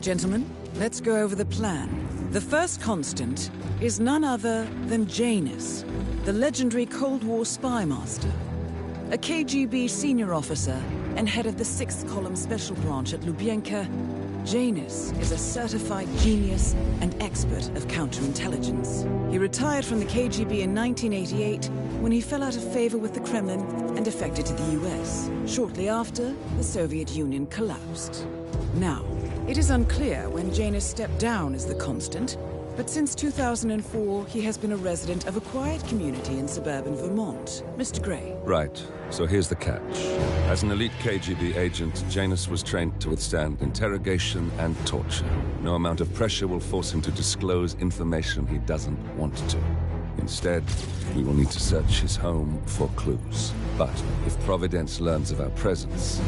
Gentlemen, let's go over the plan. The first constant is none other than Janus, the legendary Cold War spy master. A KGB senior officer and head of the 6th Column Special Branch at Lubyanka, Janus is a certified genius and expert of counterintelligence. He retired from the KGB in 1988 when he fell out of favor with the Kremlin and defected to the US. Shortly after, the Soviet Union collapsed. Now, it is unclear when Janus stepped down as the constant, but since 2004, he has been a resident of a quiet community in suburban Vermont. Mr. Gray. Right. So here's the catch. As an elite KGB agent, Janus was trained to withstand interrogation and torture. No amount of pressure will force him to disclose information he doesn't want to. Instead, we will need to search his home for clues. But if Providence learns of our presence,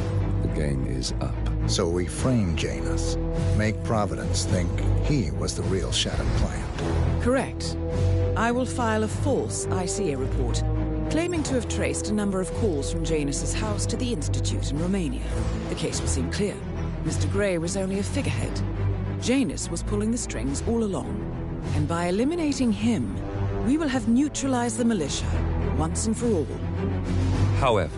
the game is up. So we frame Janus, make Providence think he was the real Shattered Plant. Correct. I will file a false ICA report, claiming to have traced a number of calls from Janus's house to the Institute in Romania. The case will seem clear. Mr. Gray was only a figurehead. Janus was pulling the strings all along. And by eliminating him, we will have neutralized the militia, once and for all. However,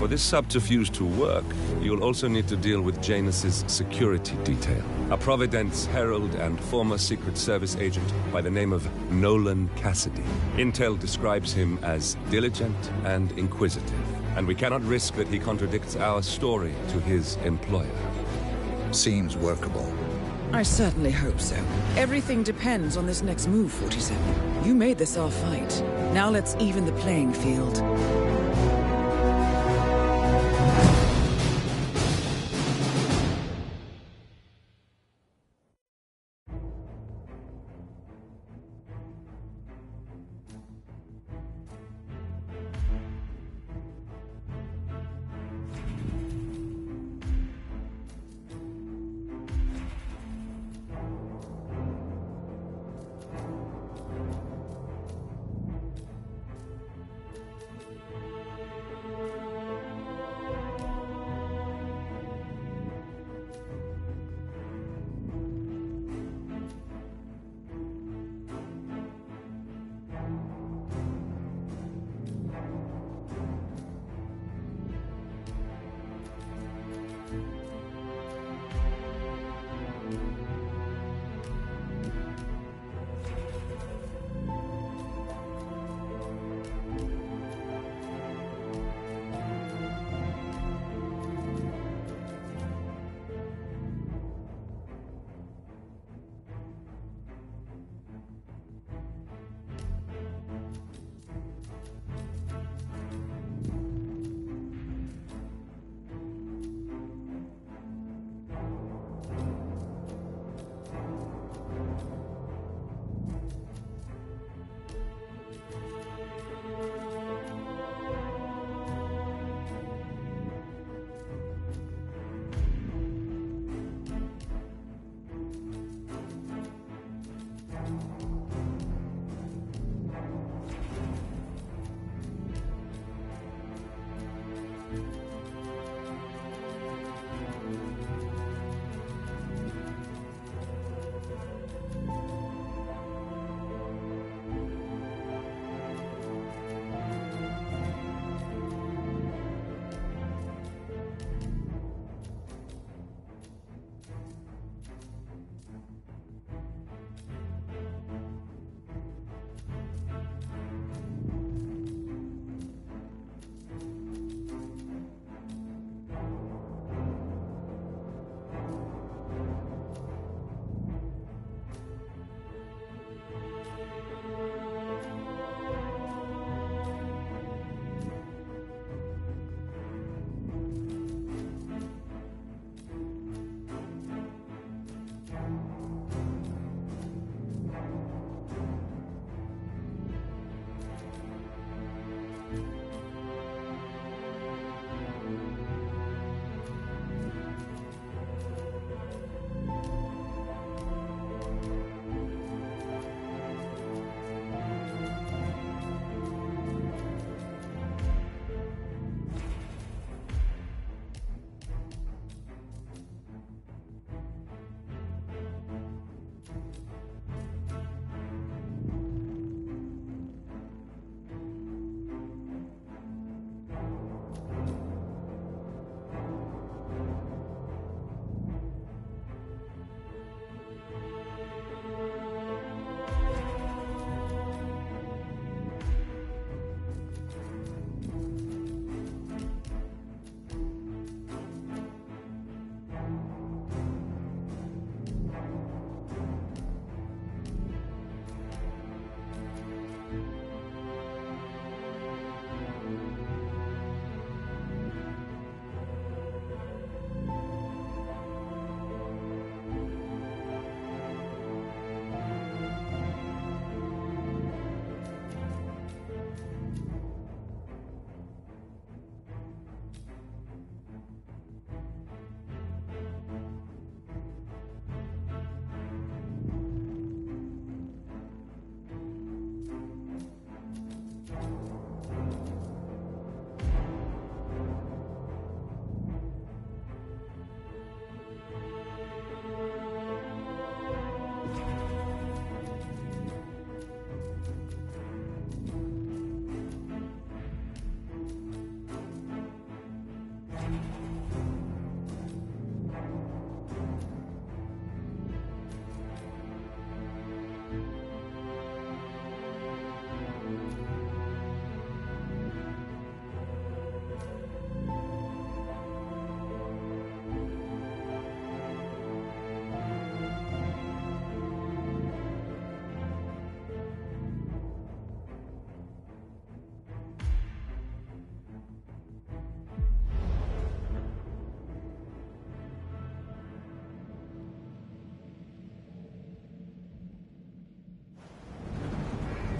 for this subterfuge to work, you'll also need to deal with Janus's security detail. A Providence herald and former Secret Service agent by the name of Nolan Cassidy. Intel describes him as diligent and inquisitive, and we cannot risk that he contradicts our story to his employer. Seems workable. I certainly hope so. Everything depends on this next move, 47. You made this our fight. Now let's even the playing field.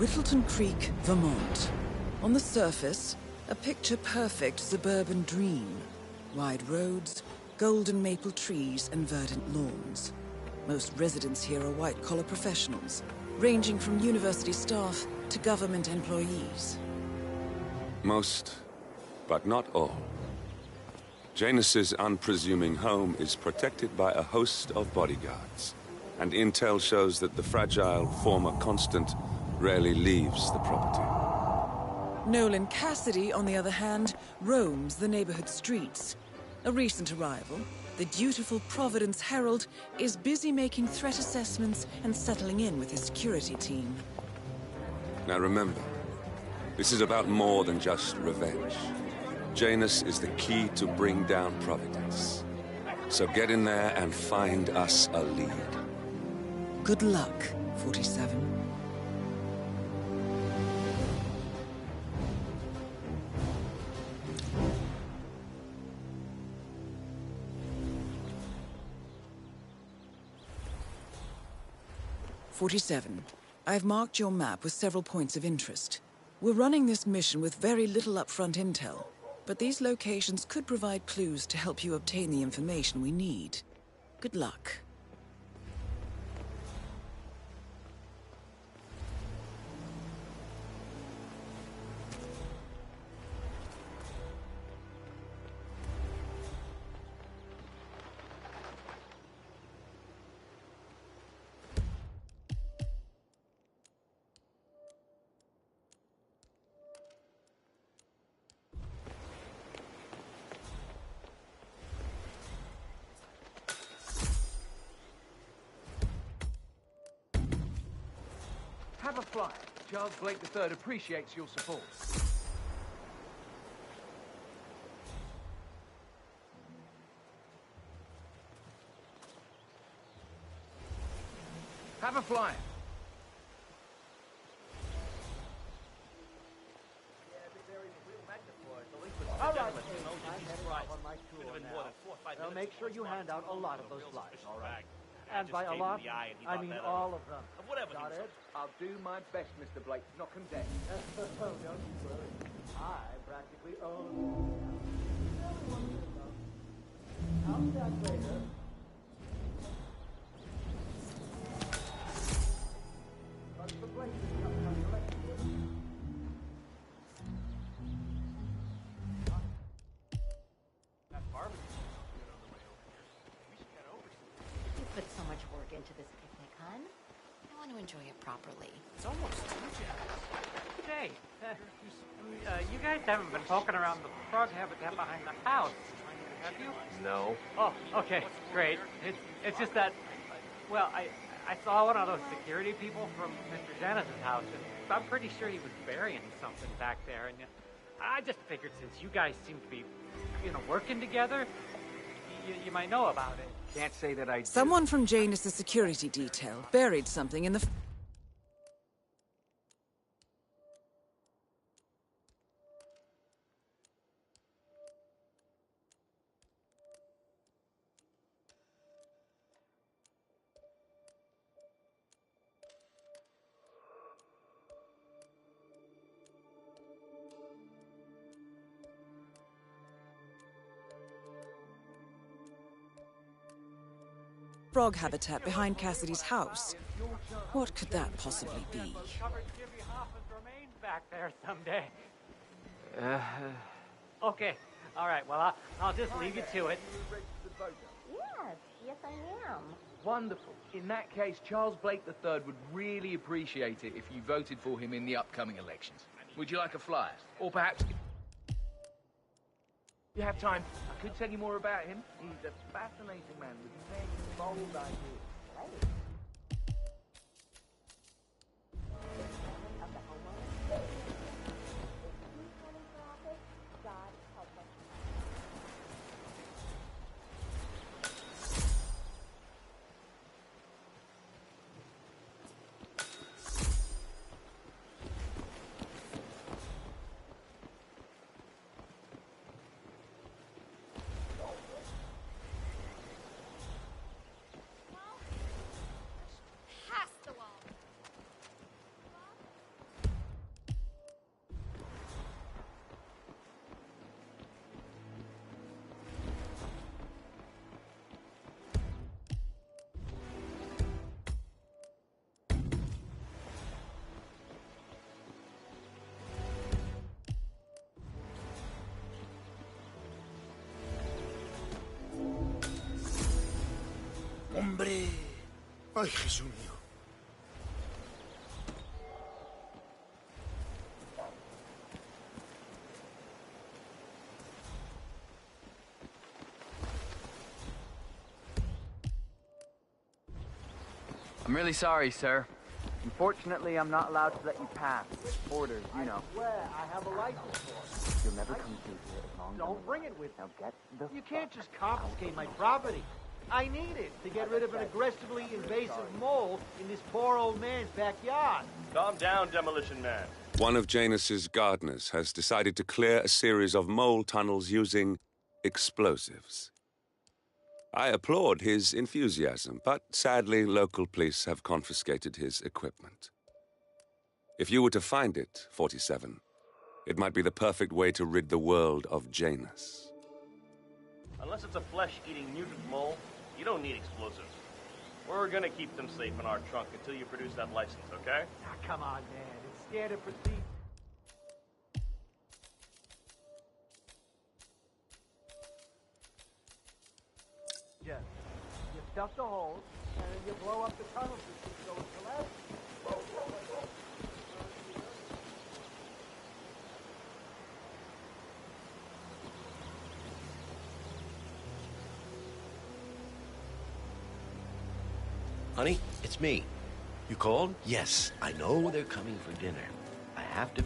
Whittleton Creek, Vermont. On the surface, a picture-perfect suburban dream. Wide roads, golden maple trees, and verdant lawns. Most residents here are white-collar professionals, ranging from university staff to government employees. Most, but not all. Janus's unpresuming home is protected by a host of bodyguards, and intel shows that the fragile former Constant rarely leaves the property. Nolan Cassidy, on the other hand, roams the neighborhood streets. A recent arrival, the dutiful Providence Herald is busy making threat assessments and settling in with his security team. Now remember, this is about more than just revenge. Janus is the key to bring down Providence. So get in there and find us a lead. Good luck, 47. I've marked your map with several points of interest. We're running this mission with very little upfront intel, but these locations could provide clues to help you obtain the information we need. Good luck. Have a flight. Charles Blake III appreciates your support. Have a flight. All right, well, make sure you hand out a lot of those flyers, all right? And by a lot, I mean all of them. Got it? I'll do my best, Mr. Blake, to knock him dead. Don't you worry. I practically own I'll be back later. But the Blake is coming on your left. You put so much work into this picnic, hon. I want to enjoy it properly. It's almost too generous. Hey, you guys haven't been poking around the frog habitat behind the house, have you? No. Oh, okay, great. It's just that, well, I saw one of those security people from Mr. Janus's house, and I'm pretty sure he was burying something back there, and I just figured since you guys seem to be, working together, you might know about it. Can't say that I do. Someone from Janus' security detail buried something in the... frog habitat behind Cassidy's house. What could that possibly be? Discovered Jimmy Hoffa's remains back there someday. Okay, all right, well, I'll just leave you to it. Yes, I am. Wonderful. In that case, Charles Blake III would really appreciate it if you voted for him in the upcoming elections. Would you like a flyer? Or perhaps... You have time. I could tell you more about him. He's a fascinating man with many bold ideas. Right. Ay, Jesús mío. I'm really sorry, sir. Unfortunately, I'm not allowed to let you pass. Orders, you know. I swear, I have a license for it. You'll never come through here as long as Don't bring it with you. Now get the You can't just confiscate my property. I need it to get rid of an aggressively invasive mole in this poor old man's backyard. Calm down, Demolition Man. One of Janus's gardeners has decided to clear a series of mole tunnels using explosives. I applaud his enthusiasm, but sadly, local police have confiscated his equipment. If you were to find it, 47, it might be the perfect way to rid the world of Janus. Unless it's a flesh-eating mutant mole, you don't need explosives. We're gonna keep them safe in our trunk until you produce that license, okay? Ah, come on, man. It's standard procedure. You stuff the holes, and then you blow up the tunnel system so it collapses. Honey, it's me. You called? Yes, I know they're coming for dinner. I have to...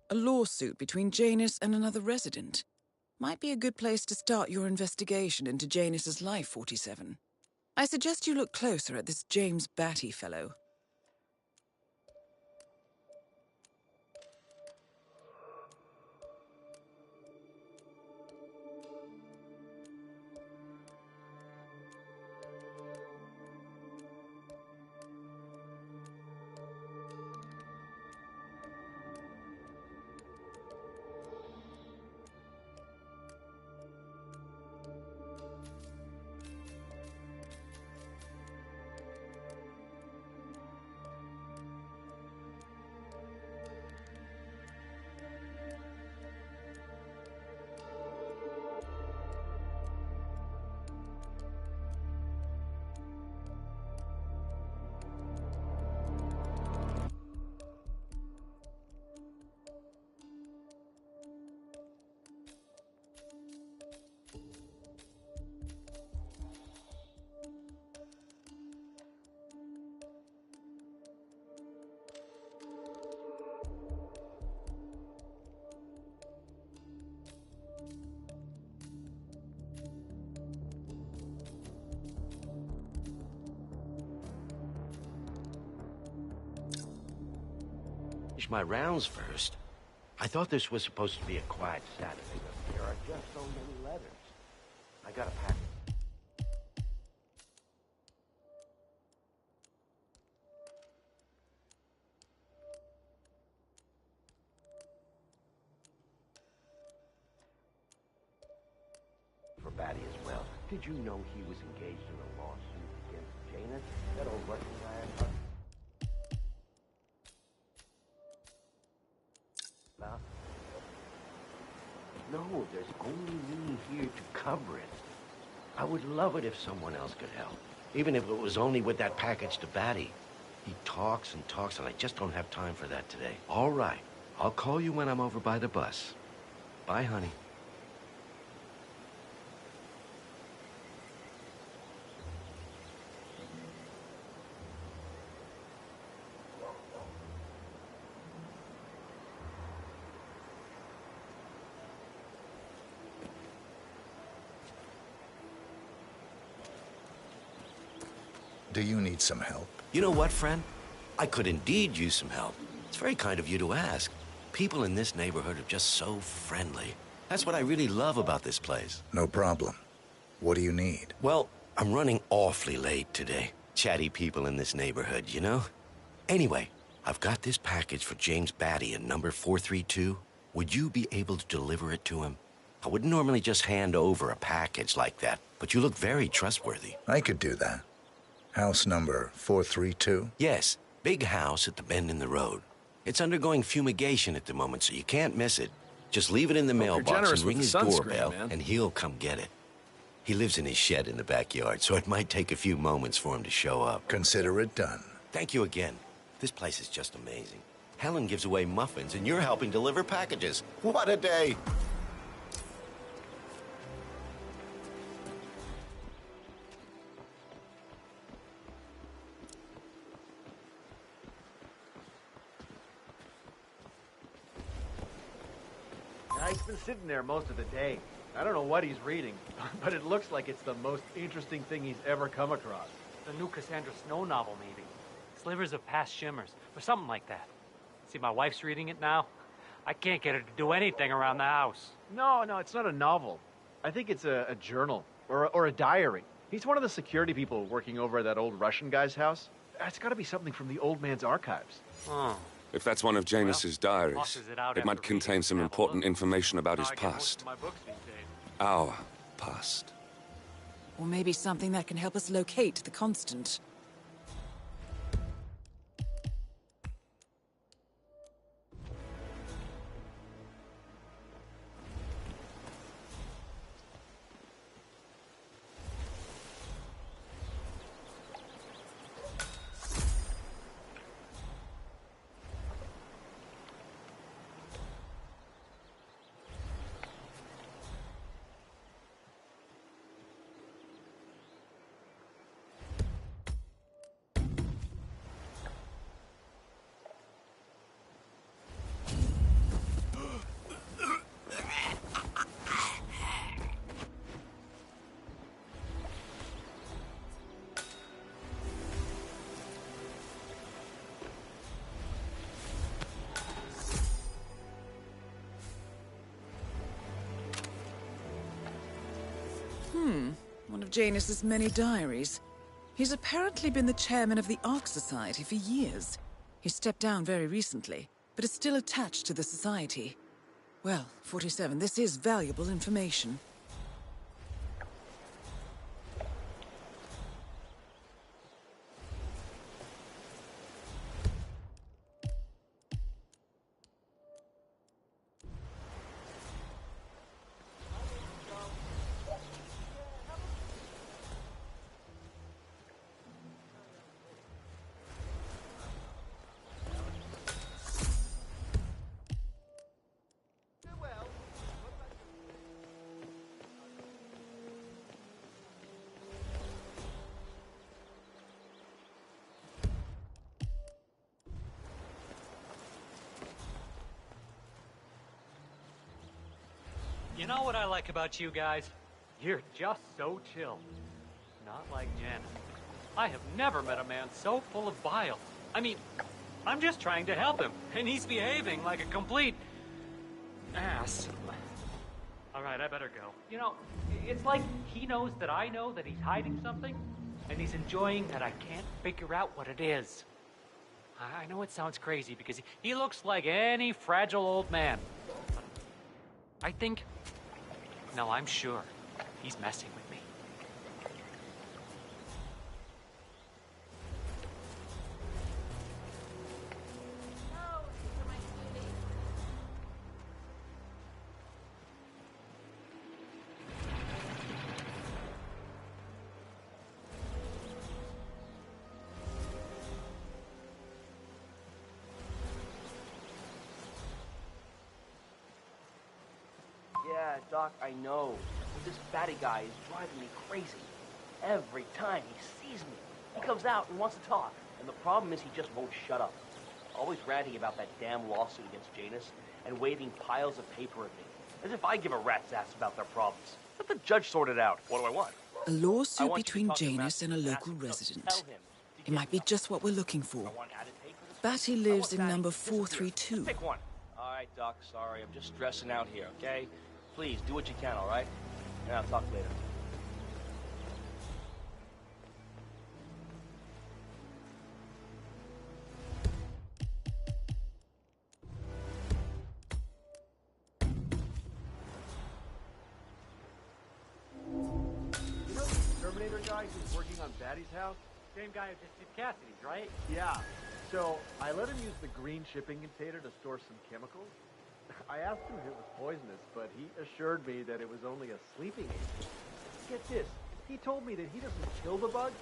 A lawsuit between Janus and another resident. Might be a good place to start your investigation into Janus's life, 47. I suggest you look closer at this James Batty fellow. Finish my rounds first. I thought this was supposed to be a quiet Saturday, but there are just so many letters. I got a pack. For Batty as well. Did you know he was engaged in a lawsuit against Janus? That old Russian guy? No, there's only me here to cover it. I would love it if someone else could help. Even if it was only with that package to Batty. He talks and talks, and I just don't have time for that today. All right. I'll call you when I'm over by the bus. Bye, honey. Do you need some help? You know what, friend? I could indeed use some help. It's very kind of you to ask. People in this neighborhood are just so friendly. That's what I really love about this place. No problem. What do you need? Well, I'm running awfully late today. Chatty people in this neighborhood, you know? Anyway, I've got this package for James Batty in number 432. Would you be able to deliver it to him? I wouldn't normally just hand over a package like that, but you look very trustworthy. I could do that. House number 432? Yes, big house at the bend in the road. It's undergoing fumigation at the moment, so you can't miss it. Just leave it in the mailbox and ring his doorbell, and he'll come get it. He lives in his shed in the backyard, so it might take a few moments for him to show up. Consider it done. Thank you again. This place is just amazing. Helen gives away muffins, and you're helping deliver packages. What a day! He's been sitting there most of the day. I don't know what he's reading, but it looks like it's the most interesting thing he's ever come across. The new Cassandra Snow novel, maybe. Slivers of Past Shimmers, or something like that. See, my wife's reading it now. I can't get her to do anything around the house. No, it's not a novel. I think it's a journal, or a diary. He's one of the security people working over at that old Russian guy's house. It's got to be something from the old man's archives. Oh. If that's one of Janus's diaries, tosses it out it might after contain reading some it. important information about his How I get most past. of my books these days. Our past. Or maybe something that can help us locate the Constant. One of Janus's many diaries. He's apparently been the chairman of the Ark Society for years. He stepped down very recently, but is still attached to the society. Well, 47, this is valuable information. You know what I like about you guys? You're just so chill. Not like Janet. I have never met a man so full of bile. I mean, I'm just trying to help him, and he's behaving like a complete ass. All right, I better go. You know, it's like he knows that I know that he's hiding something, and he's enjoying that I can't figure out what it is. I know it sounds crazy because he looks like any fragile old man. But I think, no, I'm sure he's messing with me. Yeah, Doc, I know. But this fatty guy is driving me crazy. Every time he sees me, he comes out and wants to talk. And the problem is he just won't shut up. Always ranting about that damn lawsuit against Janus and waving piles of paper at me. As if I give a rat's ass about their problems. Let the judge sort it out. What do I want? A lawsuit between Janus and a local resident. It might be just what we're looking for. Batty lives in number 432. Pick one. All right, Doc, sorry. I'm just stressing out here, okay? Please, do what you can, all right? And I'll talk later. You know the Terminator guy who's working on Batty's house? Same guy who just did Cassidy's, right? Yeah. So, I let him use the green shipping container to store some chemicals. I asked him if it was poisonous, but he assured me that it was only a sleeping agent. Get this. He told me that he doesn't kill the bugs.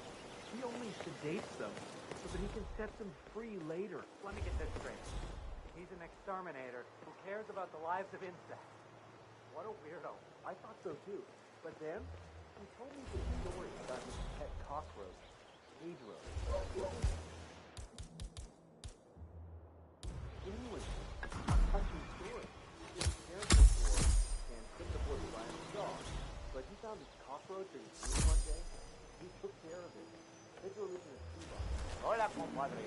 He only sedates them so that he can set them free later. Let me get this straight. He's an exterminator who cares about the lives of insects. What a weirdo. I thought so too. But then, he told me this story about his pet cockroach, Pedro. Anyway, a touching story. He was caring for and couldn't afford to buy him a dog. But he found this cockroach in his room one day. He took care of it. Pedro lives in a shoebox. Hola, compadre.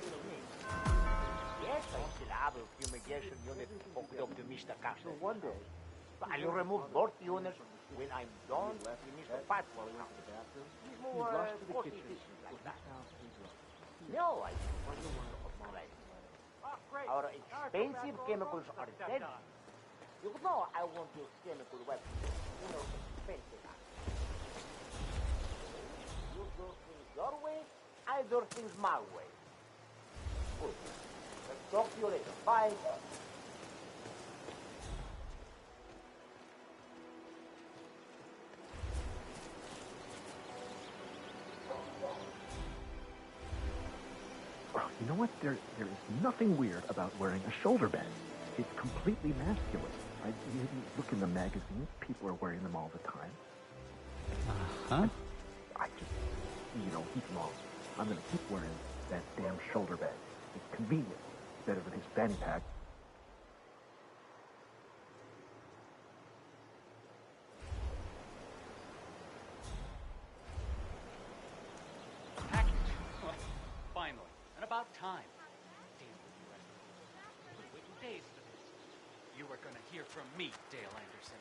Yes, I still have a fumigation unit hooked up to Mr. Castle. So one day, I'll remove both units when I'm done with Mr. Patwell. He's more quirky issues like that. No, I wonder what right. Our expensive chemicals are dead. You know I won't use chemical weapons. You know, expensive. You do things your way, I do things my way. Good. Let's talk to you later. Bye. well, you know what? There is nothing weird about wearing a shoulder bag. It's completely masculine. You look in the magazines, people are wearing them all the time. Uh-huh. I just, he's wrong. I'm going to keep wearing that damn shoulder bag. It's convenient. Better than his fanny pack. Package. Well, finally. And about time. Dale will be arrested. Been waiting days for this. You are going to hear from me, Dale Anderson.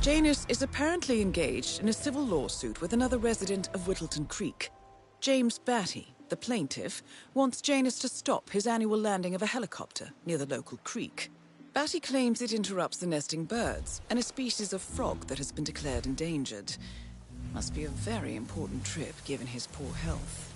Janus is apparently engaged in a civil lawsuit with another resident of Whittleton Creek. James Batty, the plaintiff, wants Janus to stop his annual landing of a helicopter near the local creek. Batty claims it interrupts the nesting birds and a species of frog that has been declared endangered. Must be a very important trip given his poor health.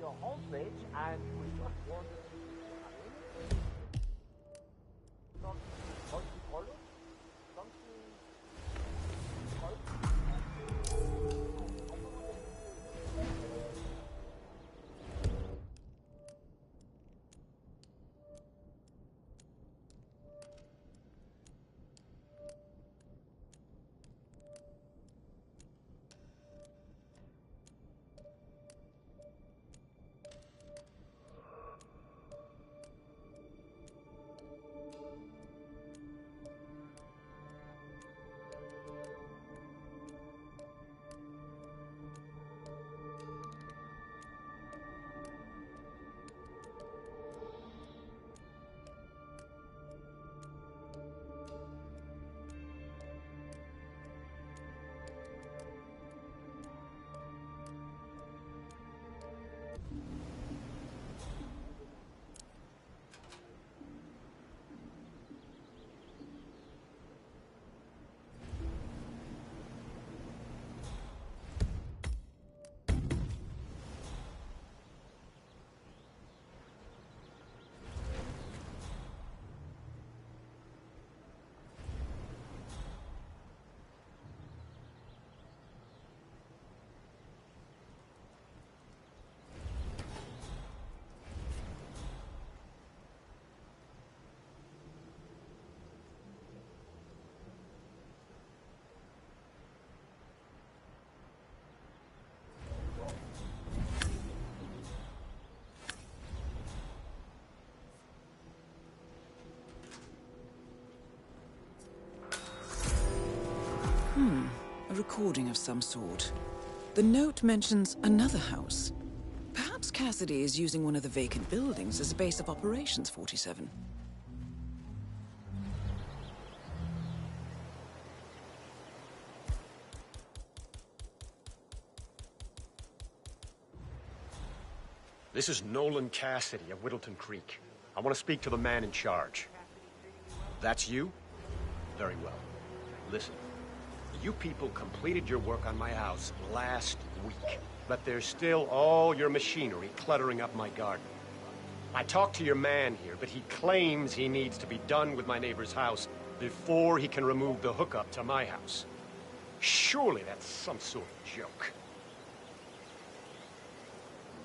your homepage and we just wanted to something multicolored, something A recording of some sort. The note mentions another house. Perhaps Cassidy is using one of the vacant buildings as a base of operations, 47. This is Nolan Cassidy of Whittleton Creek. I want to speak to the man in charge. That's you? Very well. Listen, you people completed your work on my house last week, but there's still all your machinery cluttering up my garden. I talked to your man here, but he claims he needs to be done with my neighbor's house before he can remove the hookup to my house. Surely that's some sort of joke.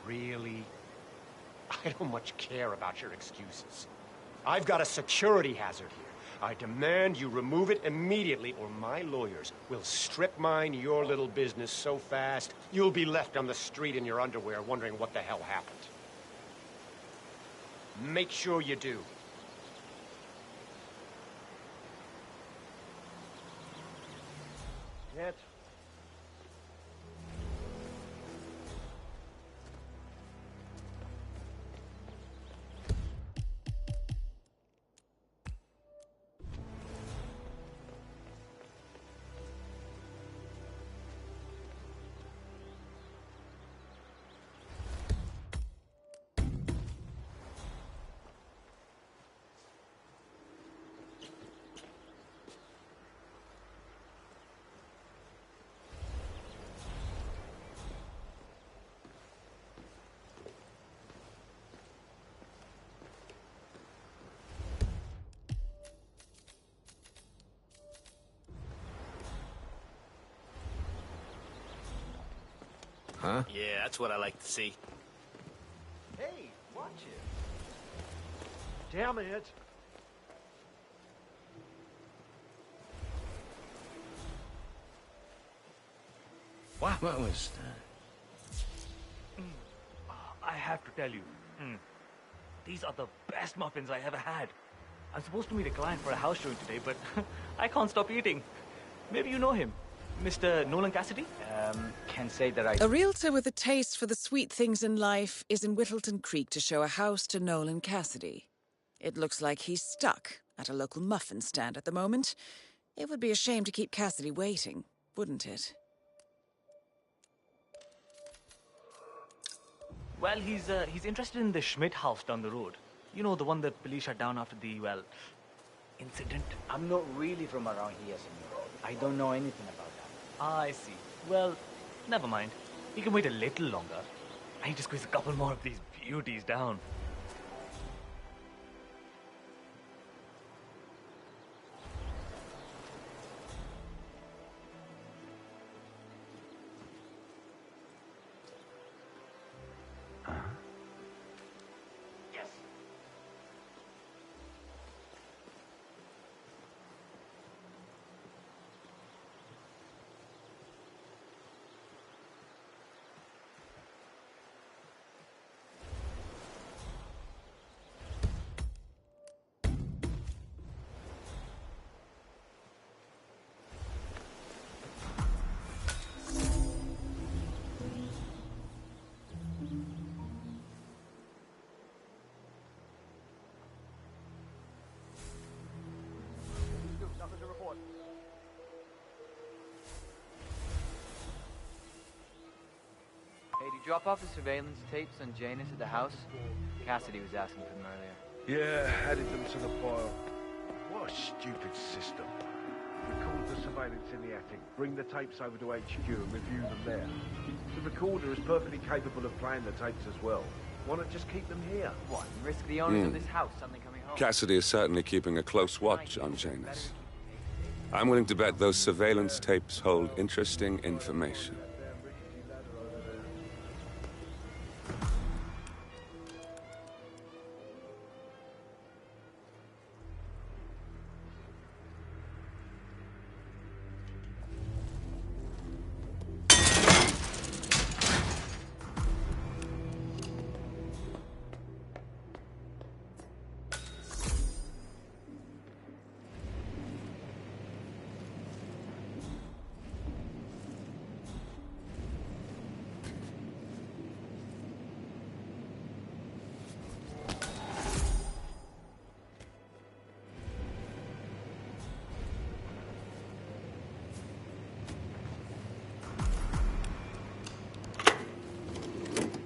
Really? I don't much care about your excuses. I've got a security hazard here. I demand you remove it immediately, or my lawyers will strip mine your little business so fast, you'll be left on the street in your underwear wondering what the hell happened. Make sure you do. Yet. Huh? Yeah, that's what I like to see. Hey, watch it. Damn it. What was that? I have to tell you, these are the best muffins I ever had. I'm supposed to meet a client for a house showing today, but I can't stop eating. Maybe you know him. Mr. Nolan Cassidy? Can say that I... A realtor with a taste for the sweet things in life is in Whittleton Creek to show a house to Nolan Cassidy. It looks like he's stuck at a local muffin stand at the moment. It would be a shame to keep Cassidy waiting, wouldn't it? Well, he's interested in the Schmidt house down the road. You know, the one that police shut down after the, well, incident. I'm not really from around here, senor. I don't know anything about that. I see. Well, never mind. He can wait a little longer. I need to squeeze a couple more of these beauties down. Yes. Nothing to report. Hey, did you drop off the surveillance tapes on Janus at the house? Cassidy was asking for them earlier. Yeah, added them to the pile. What a stupid system. Record the surveillance in the attic, bring the tapes over to HQ and review them there. The recorder is perfectly capable of playing the tapes as well. Why not just keep them here? What, and risk the owners of this house suddenly coming home? Cassidy is certainly keeping a close watch on Janus. I'm willing to bet those surveillance tapes hold interesting information.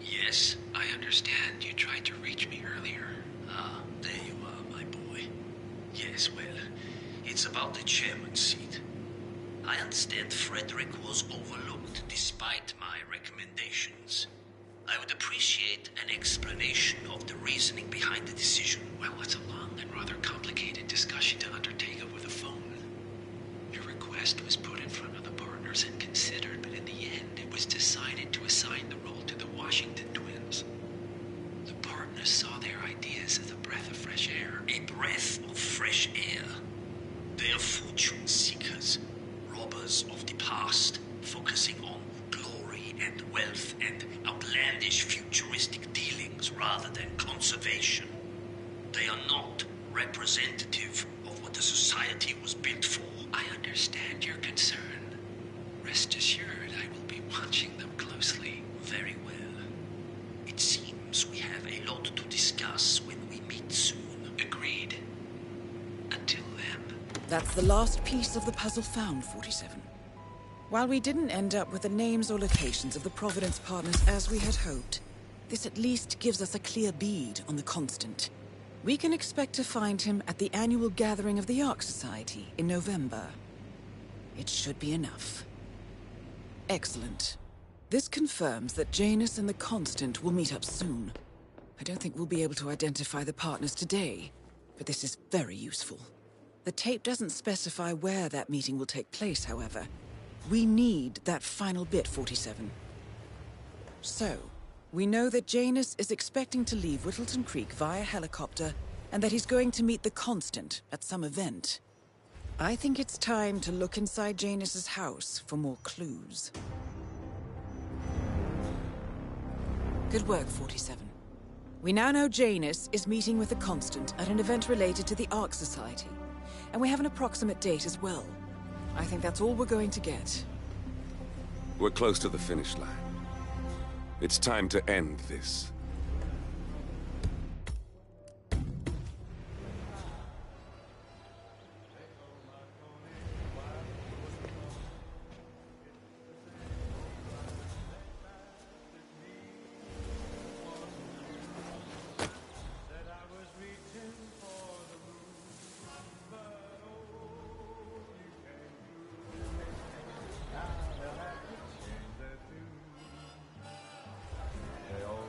Yes, I understand you tried to reach me earlier. Ah, there you are, my boy. Yes, well, it's about the chairman's seat. I understand Frederick was overlooked despite my recommendations. I would appreciate an explanation of the reasoning behind the decision. Well, it's a long and rather complicated discussion to undertake over the phone. Your request was put in front of the partners and considered, but in the end, it was decided to assign the role to the Washington twins. The partners saw their ideas as a breath of fresh air. A breath of fresh air. They are fortune seekers, robbers of the past, focusing on glory and wealth and outlandish futuristic dealings rather than conservation. They are not representative of what the society was built for. I understand your concern. Rest assured, I will be watching them closely. Very well. It seems we have a lot to discuss when we meet soon. Agreed. Until then. That's the last piece of the puzzle found, 47. While we didn't end up with the names or locations of the Providence partners as we had hoped, this at least gives us a clear bead on the Constant. We can expect to find him at the annual gathering of the Ark Society in November. It should be enough. Excellent. This confirms that Janus and the Constant will meet up soon. I don't think we'll be able to identify the partners today, but this is very useful. The tape doesn't specify where that meeting will take place, however. We need that final bit, 47. So, we know that Janus is expecting to leave Whittleton Creek via helicopter, and that he's going to meet the Constant at some event. I think it's time to look inside Janus's house for more clues. Good work, 47. We now know Janus is meeting with the Constant at an event related to the Ark Society, and we have an approximate date as well. I think that's all we're going to get. We're close to the finish line. It's time to end this. They all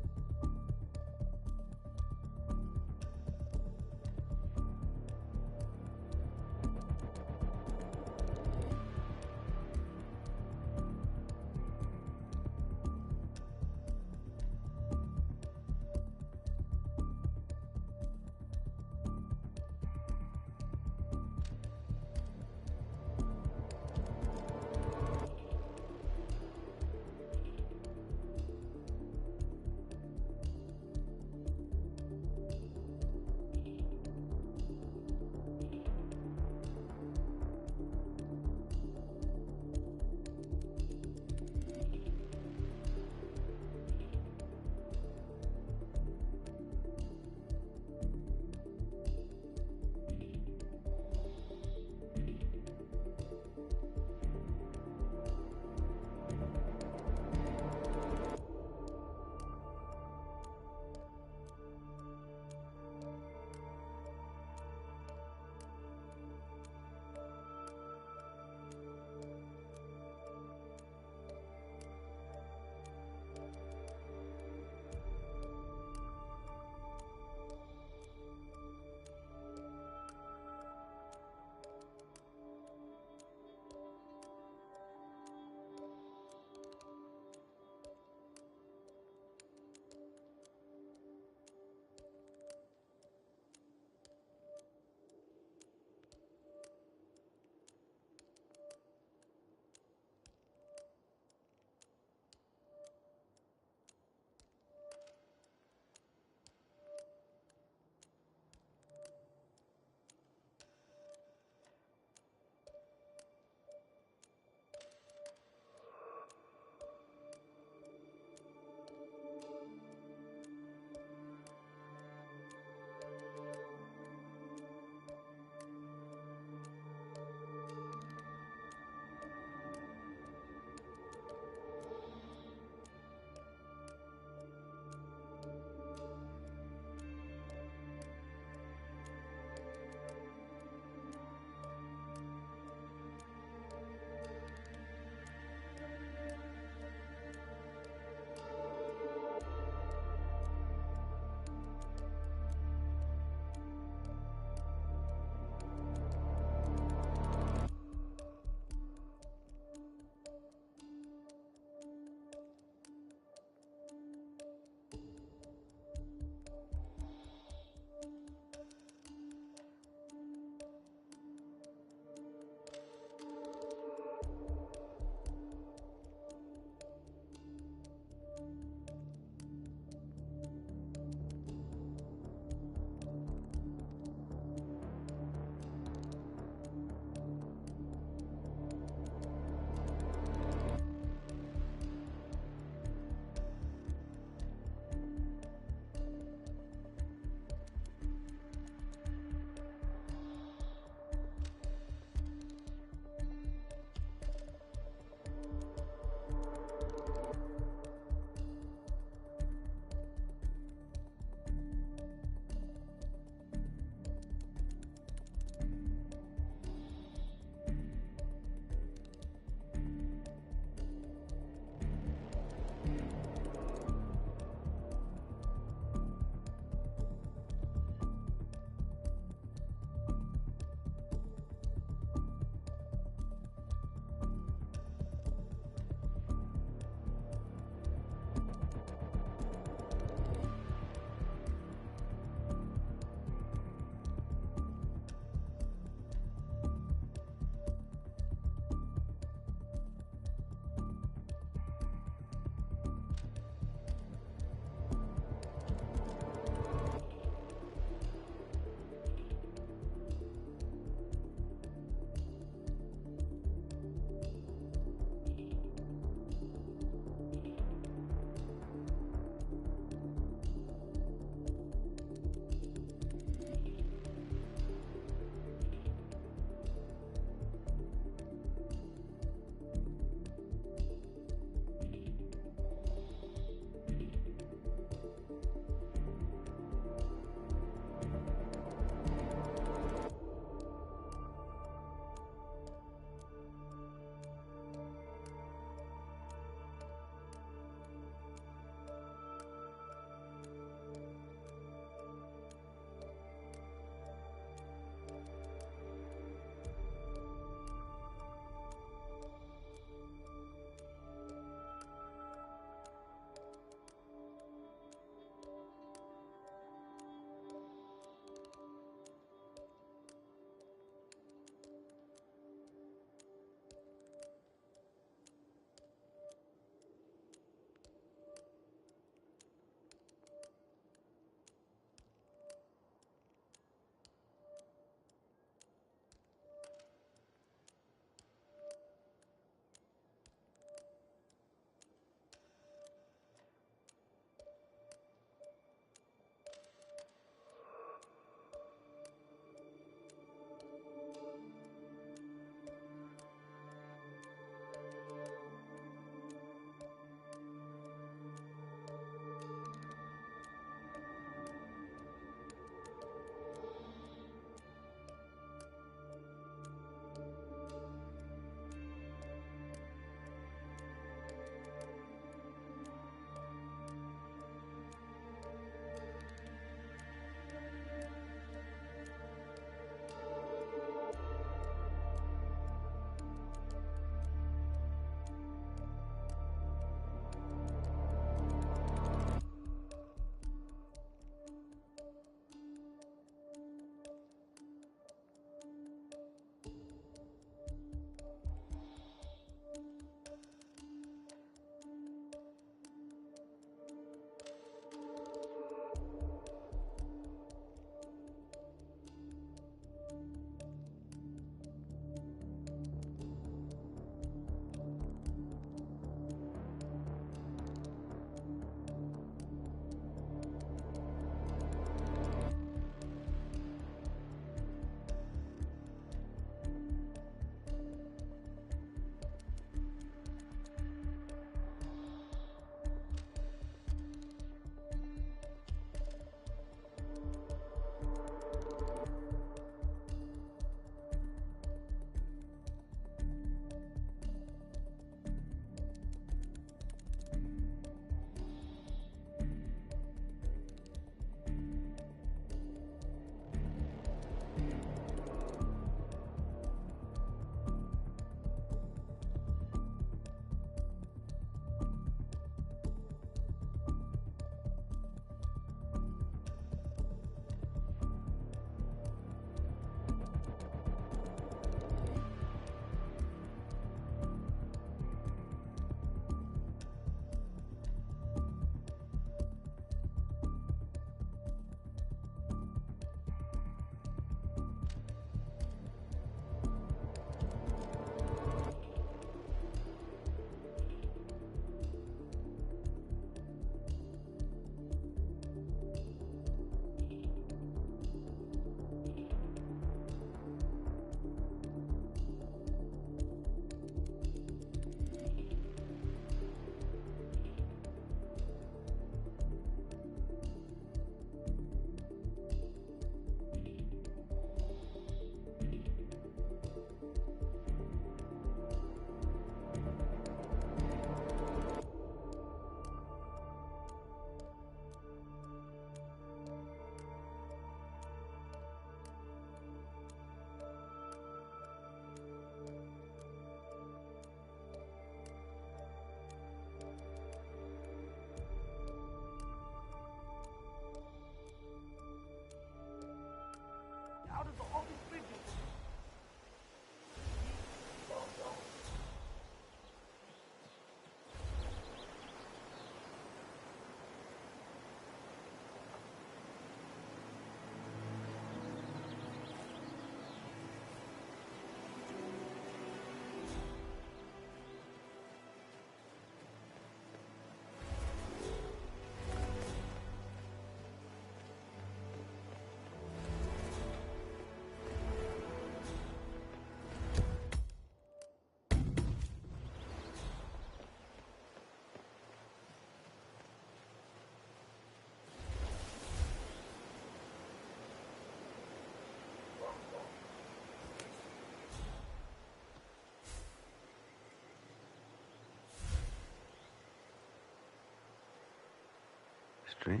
strange.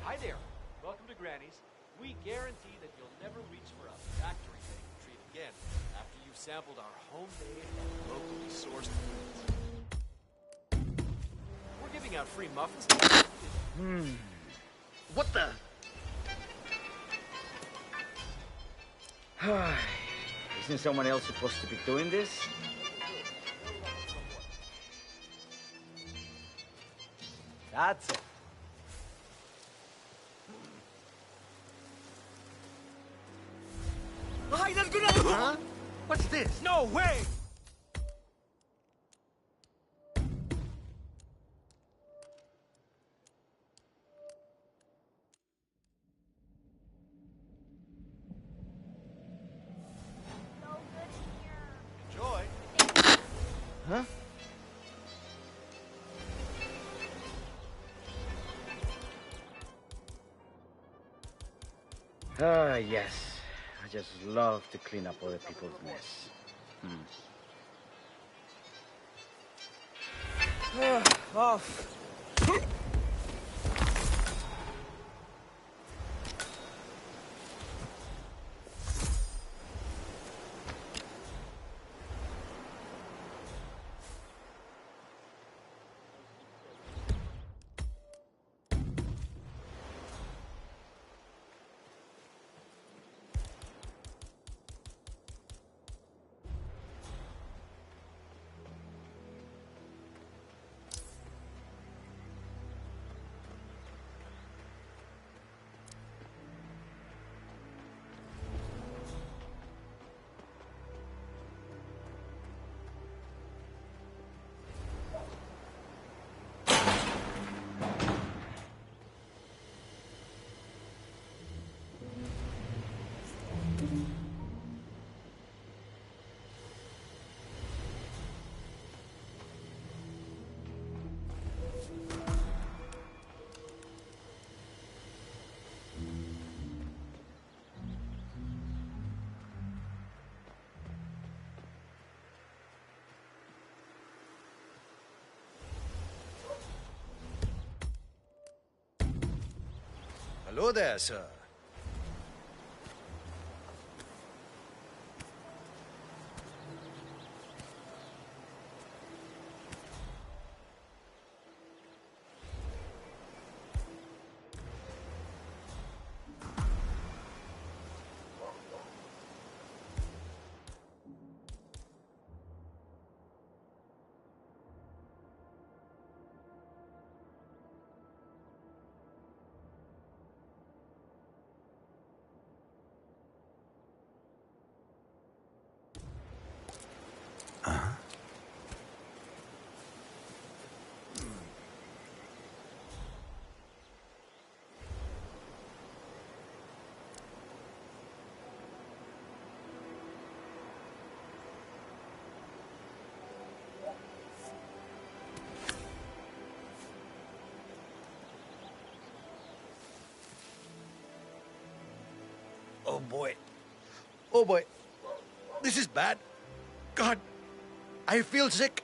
Hi there. Welcome to Granny's. We guarantee that you'll never reach for a factory baked treat again after you've sampled our homemade and locally sourced foods. We're giving out free muffins. What the? Isn't someone else supposed to be doing this? That's it. Huh? What's this? No way! Enjoy. Huh? Ah, yes. I just love to clean up other people's mess. Off. Hello there, sir. Oh boy. Oh boy. This is bad. God, I feel sick.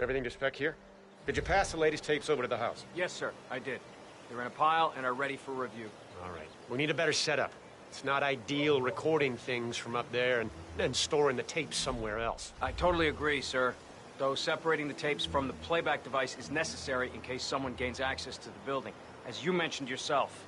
Everything to spec here? Did you pass the latest tapes over to the house? Yes, sir, I did. They're in a pile and are ready for review. All right. We need a better setup. It's not ideal recording things from up there and then storing the tapes somewhere else. I totally agree, sir. Though separating the tapes from the playback device is necessary in case someone gains access to the building, as you mentioned yourself.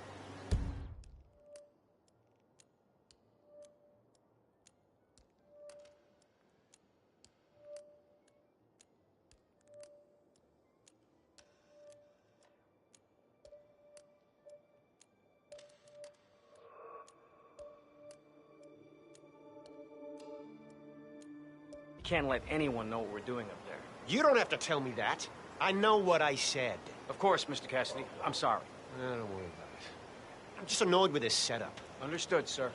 You can't let anyone know what we're doing up there. You don't have to tell me that. I know what I said. Of course, Mr. Cassidy. I'm sorry. Don't worry about it. I'm just annoyed with this setup. Understood, sir.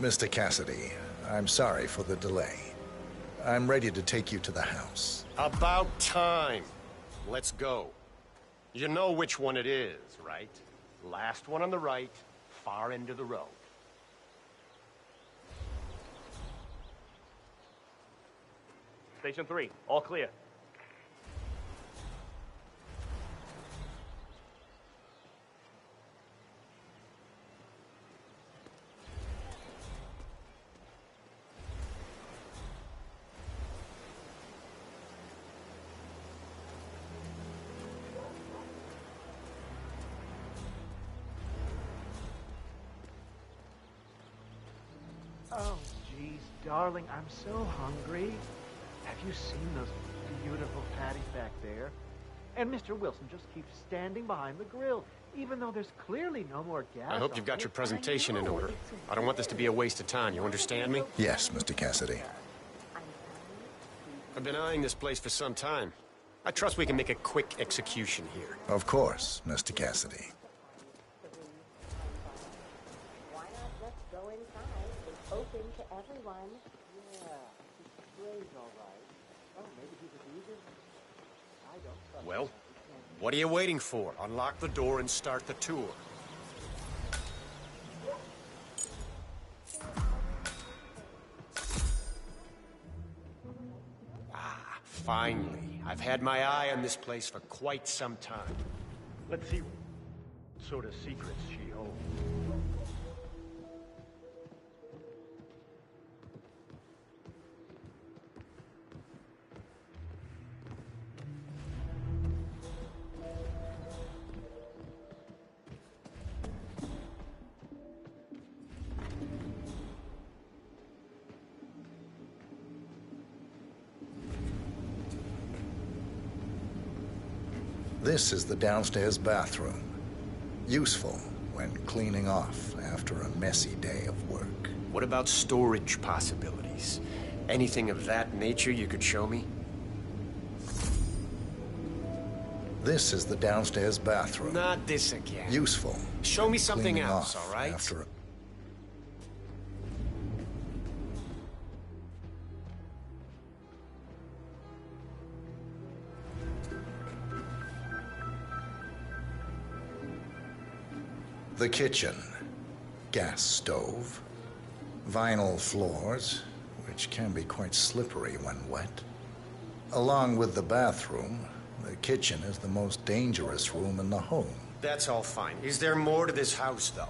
Mr. Cassidy, I'm sorry for the delay. I'm ready to take you to the house. About time. Let's go. You know which one it is, right? Last one on the right, far end of the road. Station 3, all clear. Oh, geez, darling, I'm so hungry. Have you seen those beautiful patties back there? And Mr. Wilson just keeps standing behind the grill, even though there's clearly no more gas. I hope you've got your presentation in order. I don't want this to be a waste of time, you understand me? Yes, Mr. Cassidy. I've been eyeing this place for some time. I trust we can make a quick execution here. Of course, Mr. Cassidy. Why not just go inside? It's open to everyone. Yeah, Ray's all right. Oh, maybe he's a vegan? I don't trust Well, him. what are you waiting for? Unlock the door and start the tour. Finally. I've had my eye on this place for quite some time. Let's see what sort of secrets she holds. This is the downstairs bathroom. Useful when cleaning off after a messy day of work. What about storage possibilities? Anything of that nature you could show me? This is the downstairs bathroom. Not this again. Useful. Show me something cleaning else, off all right? After a... The kitchen. Gas stove. Vinyl floors, which can be quite slippery when wet. Along with the bathroom, the kitchen is the most dangerous room in the home. That's all fine. Is there more to this house, though?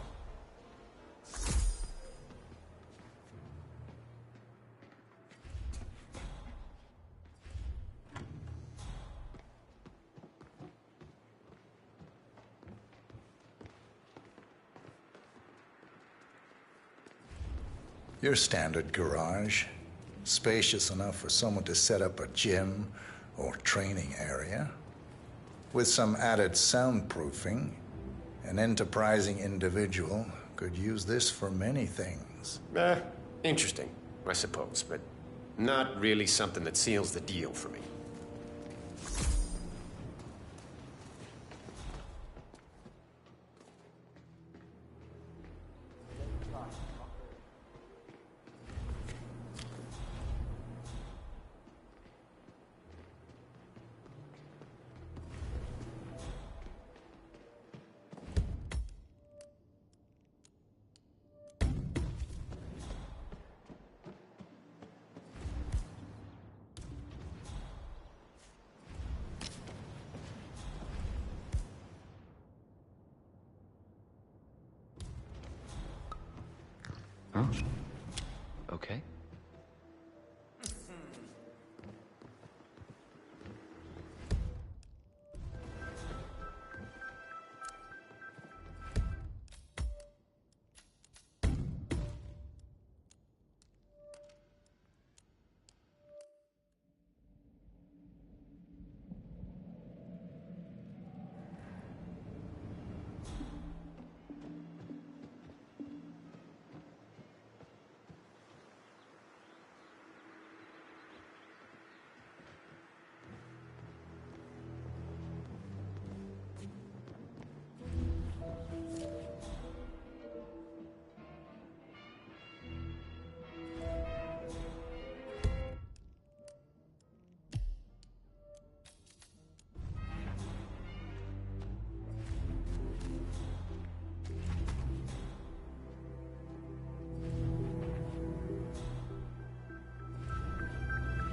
Your standard garage. Spacious enough for someone to set up a gym or training area. With some added soundproofing, an enterprising individual could use this for many things. Interesting, I suppose, but not really something that seals the deal for me. Huh? Okay.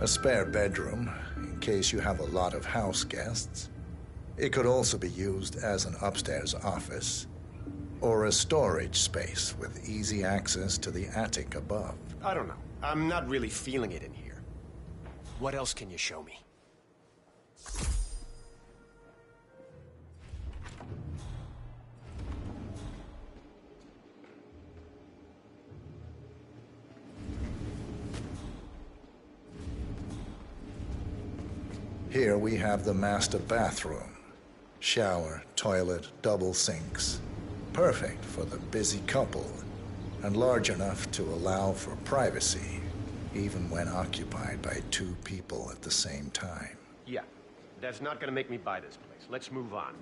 A spare bedroom, in case you have a lot of house guests. It could also be used as an upstairs office, or a storage space with easy access to the attic above. I don't know. I'm not really feeling it in here. What else can you show me? Here we have the master bathroom. Shower, toilet, double sinks. Perfect for the busy couple, and large enough to allow for privacy, even when occupied by two people at the same time. Yeah, that's not gonna make me buy this place. Let's move on.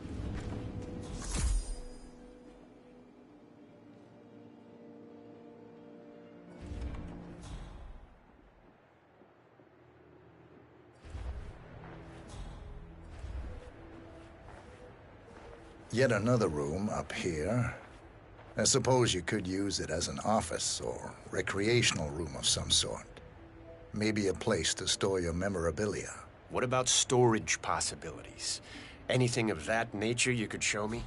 Yet another room up here. I suppose you could use it as an office or recreational room of some sort. Maybe a place to store your memorabilia. What about storage possibilities? Anything of that nature you could show me?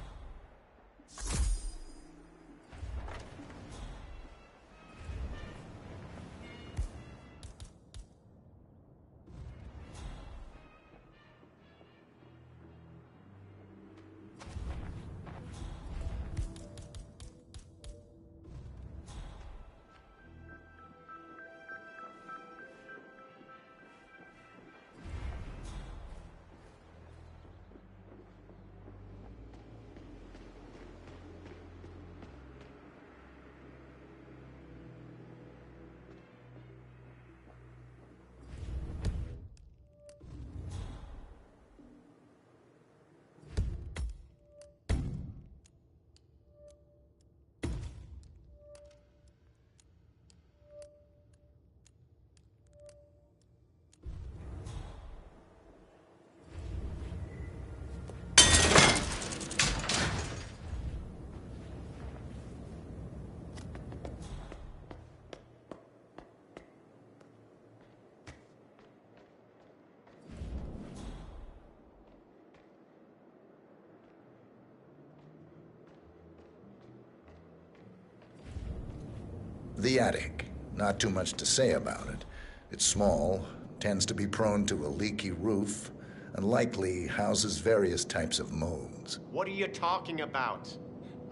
The attic. Not too much to say about it. It's small, tends to be prone to a leaky roof, and likely houses various types of molds. What are you talking about?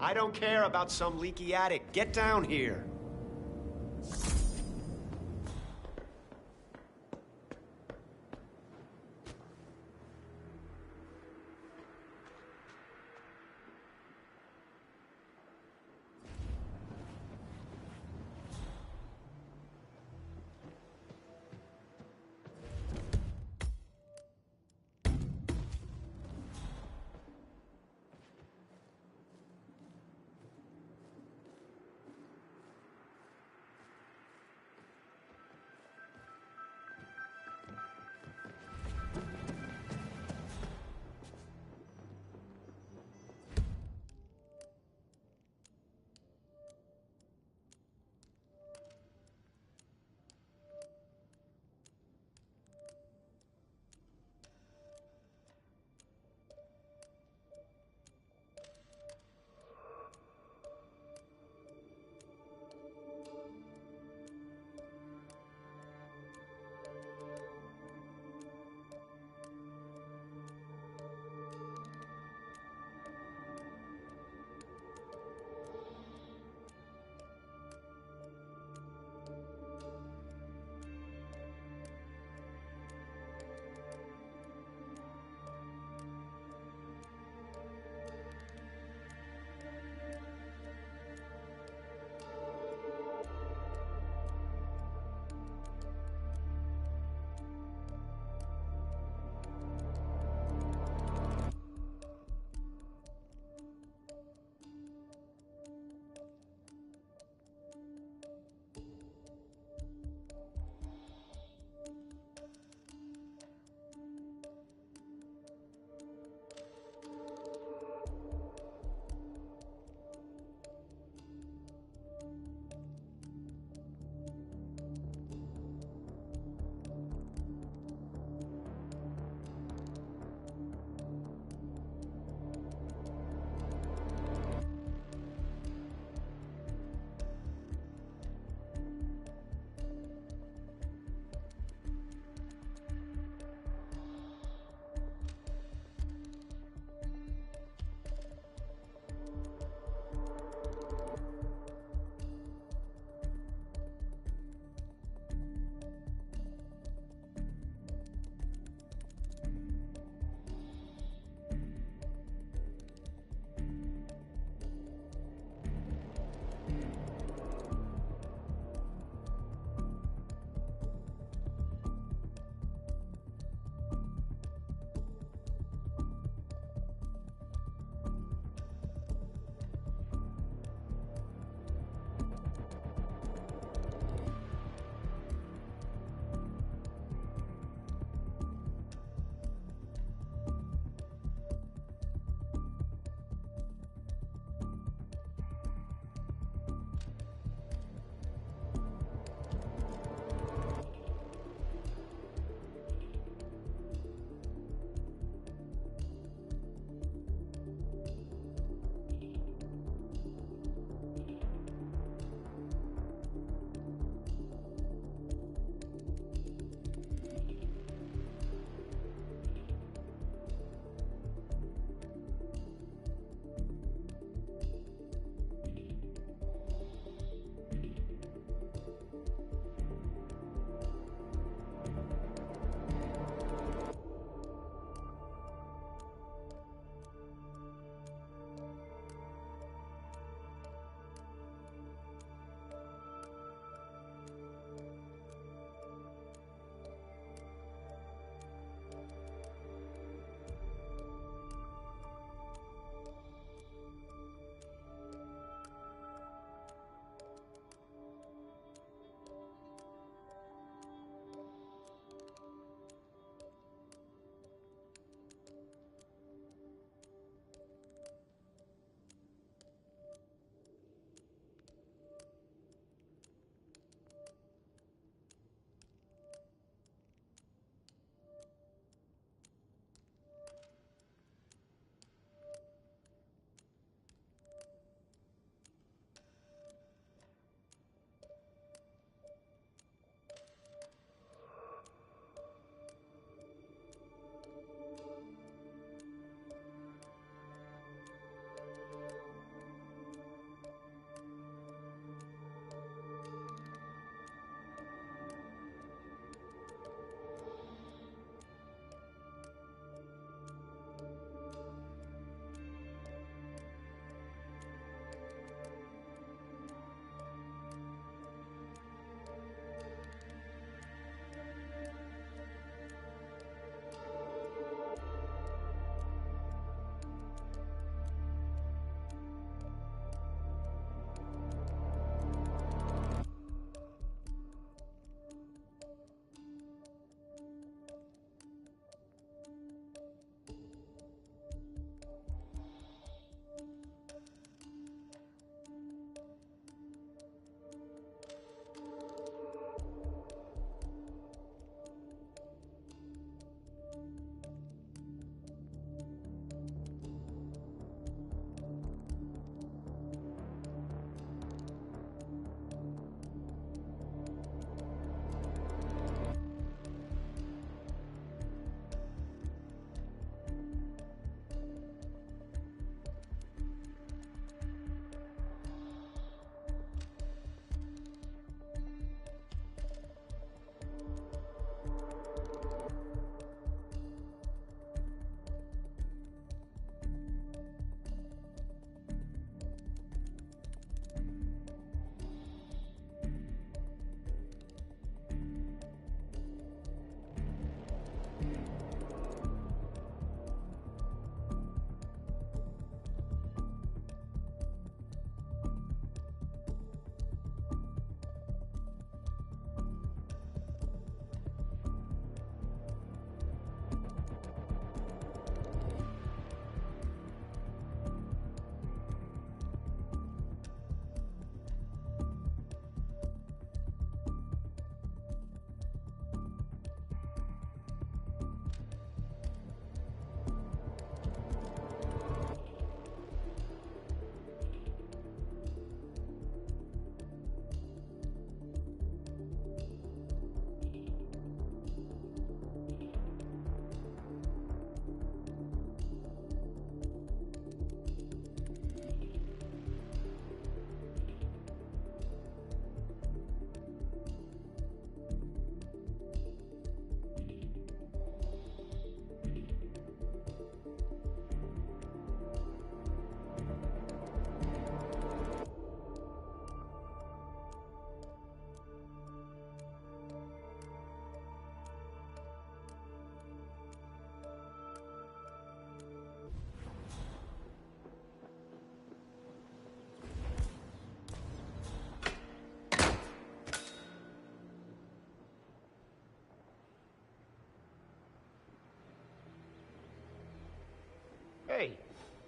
I don't care about some leaky attic. Get down here.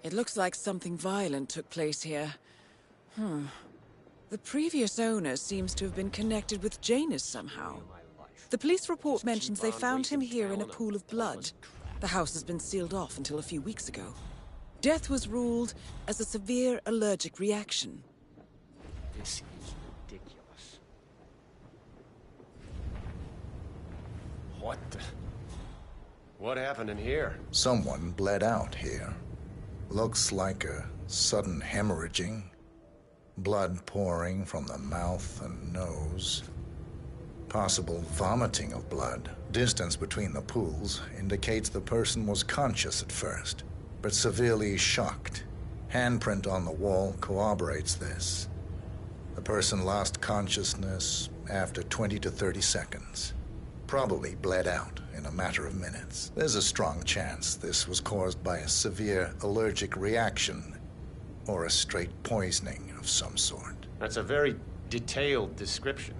It looks like something violent took place here. The previous owner seems to have been connected with Janus somehow. The police report mentions they found him here in a pool of blood. The house has been sealed off until a few weeks ago. Death was ruled as a severe allergic reaction. This is ridiculous. What the... What happened in here? Someone bled out here. Looks like a sudden hemorrhaging. Blood pouring from the mouth and nose. Possible vomiting of blood. Distance between the pools indicates the person was conscious at first, but severely shocked. Handprint on the wall corroborates this. The person lost consciousness after 20 to 30 seconds. Probably bled out in a matter of minutes. There's a strong chance this was caused by a severe allergic reaction or a straight poisoning of some sort. That's a very detailed description.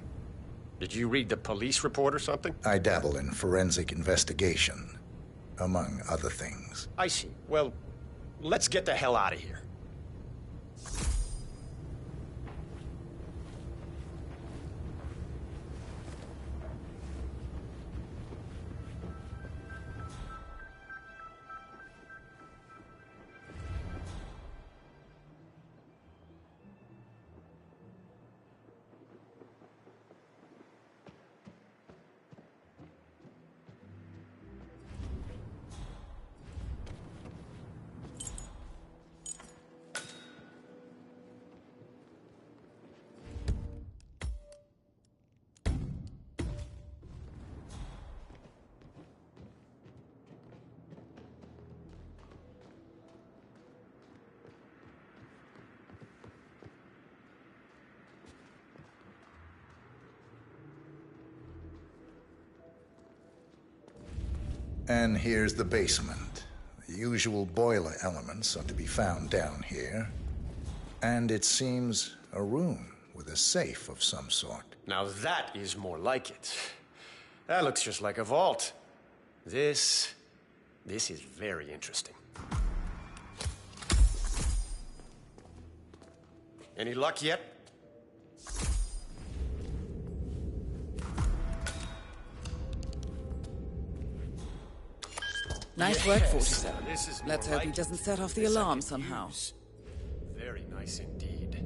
Did you read the police report or something? I dabble in forensic investigation, among other things. I see. Well, let's get the hell out of here. And here's the basement. The usual boiler elements are to be found down here. And it seems a room with a safe of some sort. Now that is more like it. That looks just like a vault. This is very interesting. Any luck yet? Nice work, 47. This is Let's more hope he like doesn't it. set off the This I alarm can somehow. use. Very nice indeed.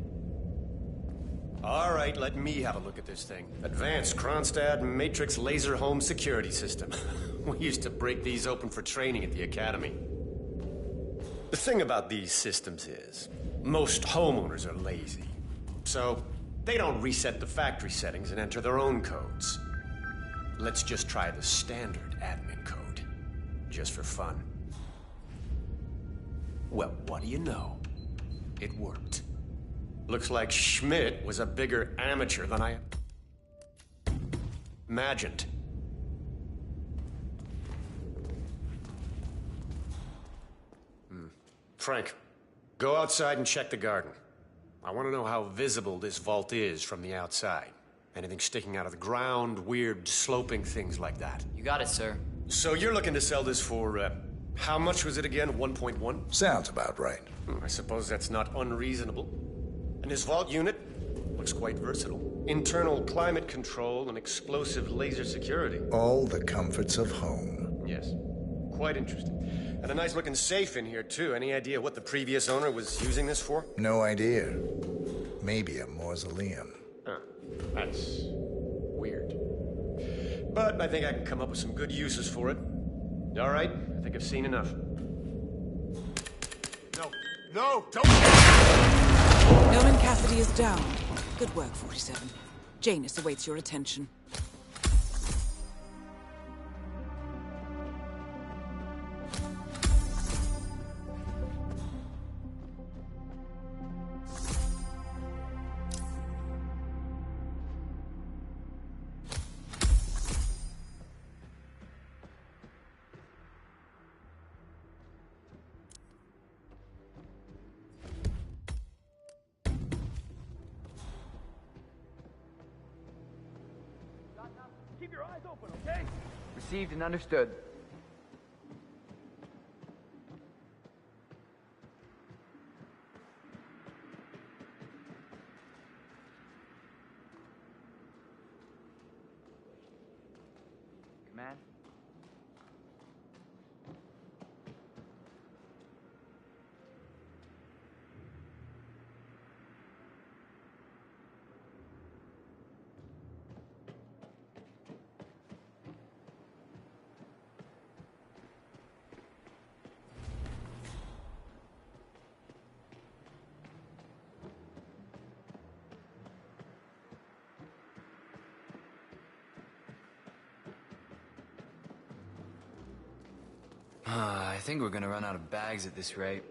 All right, let me have a look at this thing. Advanced Kronstadt Matrix Laser Home Security System. We used to break these open for training at the academy. The thing about these systems is, most homeowners are lazy. So, they don't reset the factory settings and enter their own codes. Let's just try the standard admin code. Just for fun. Well, what do you know? It worked. Looks like Schmidt was a bigger amateur than I imagined. Frank, go outside and check the garden. I want to know how visible this vault is from the outside. Anything sticking out of the ground, weird sloping things like that. You got it, sir. So you're looking to sell this for, how much was it again? 1.1? Sounds about right. I suppose that's not unreasonable. And this vault unit looks quite versatile. Internal climate control and explosive laser security. All the comforts of home. Yes. Quite interesting. And a nice looking safe in here, too. Any idea what the previous owner was using this for? No idea. Maybe a mausoleum. Huh. That's weird. But I think I can come up with some good uses for it. All right, I think I've seen enough. No, don't! Nolan Cassidy is down. Good work, 47. Janus awaits your attention. Keep your eyes open, okay? Received and understood. I think we're gonna run out of bags at this rate.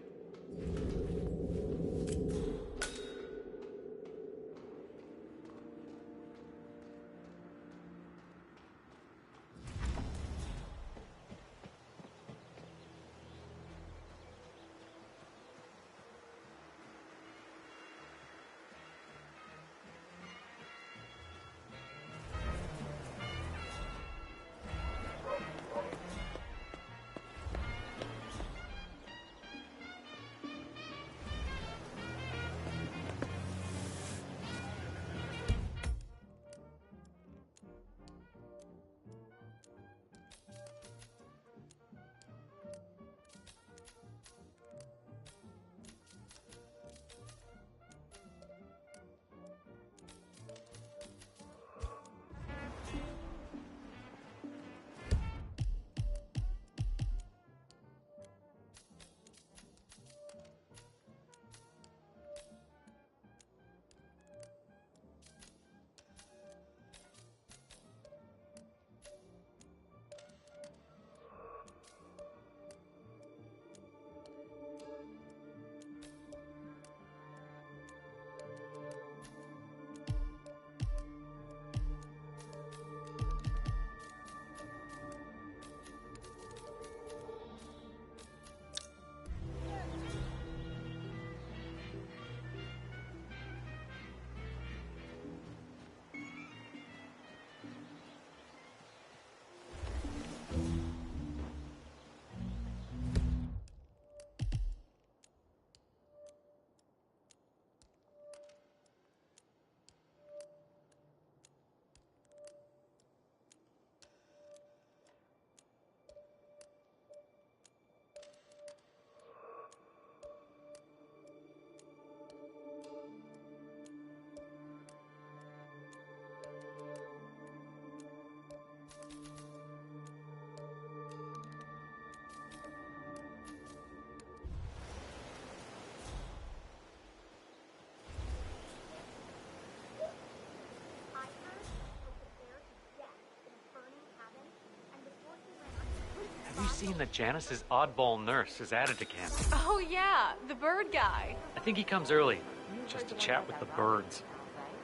Have you seen that Janice's oddball nurse is added to camp? Oh yeah, the bird guy. I think he comes early, just to chat with the birds.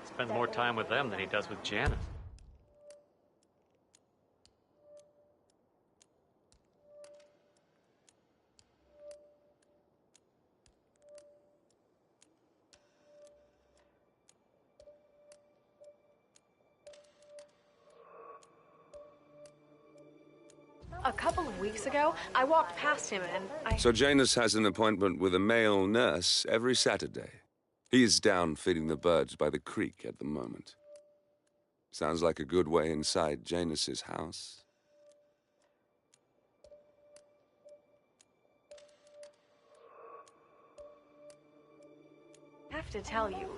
Spends more time with them than he does with Janice. A couple of weeks ago, I walked past him and I... So Janus has an appointment with a male nurse every Saturday. He's down feeding the birds by the creek at the moment. Sounds like a good way inside Janus's house. I have to tell you,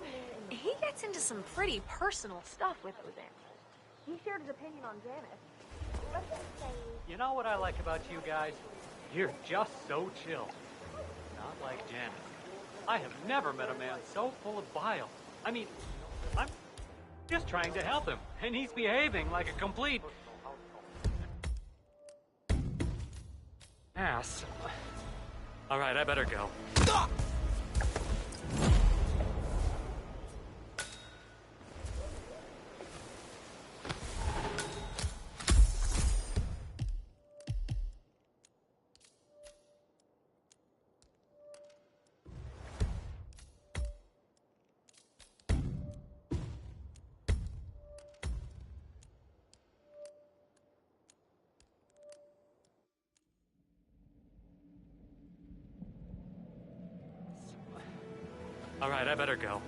he gets into some pretty personal stuff with those animals. He shared his opinion on Janice. Let's just say... You know what I like about you guys? You're just so chill. Not like Janice. I have never met a man so full of bile. I mean, I'm just trying to help him, and he's behaving like a complete... ass. All right, I better go. All right, I better go.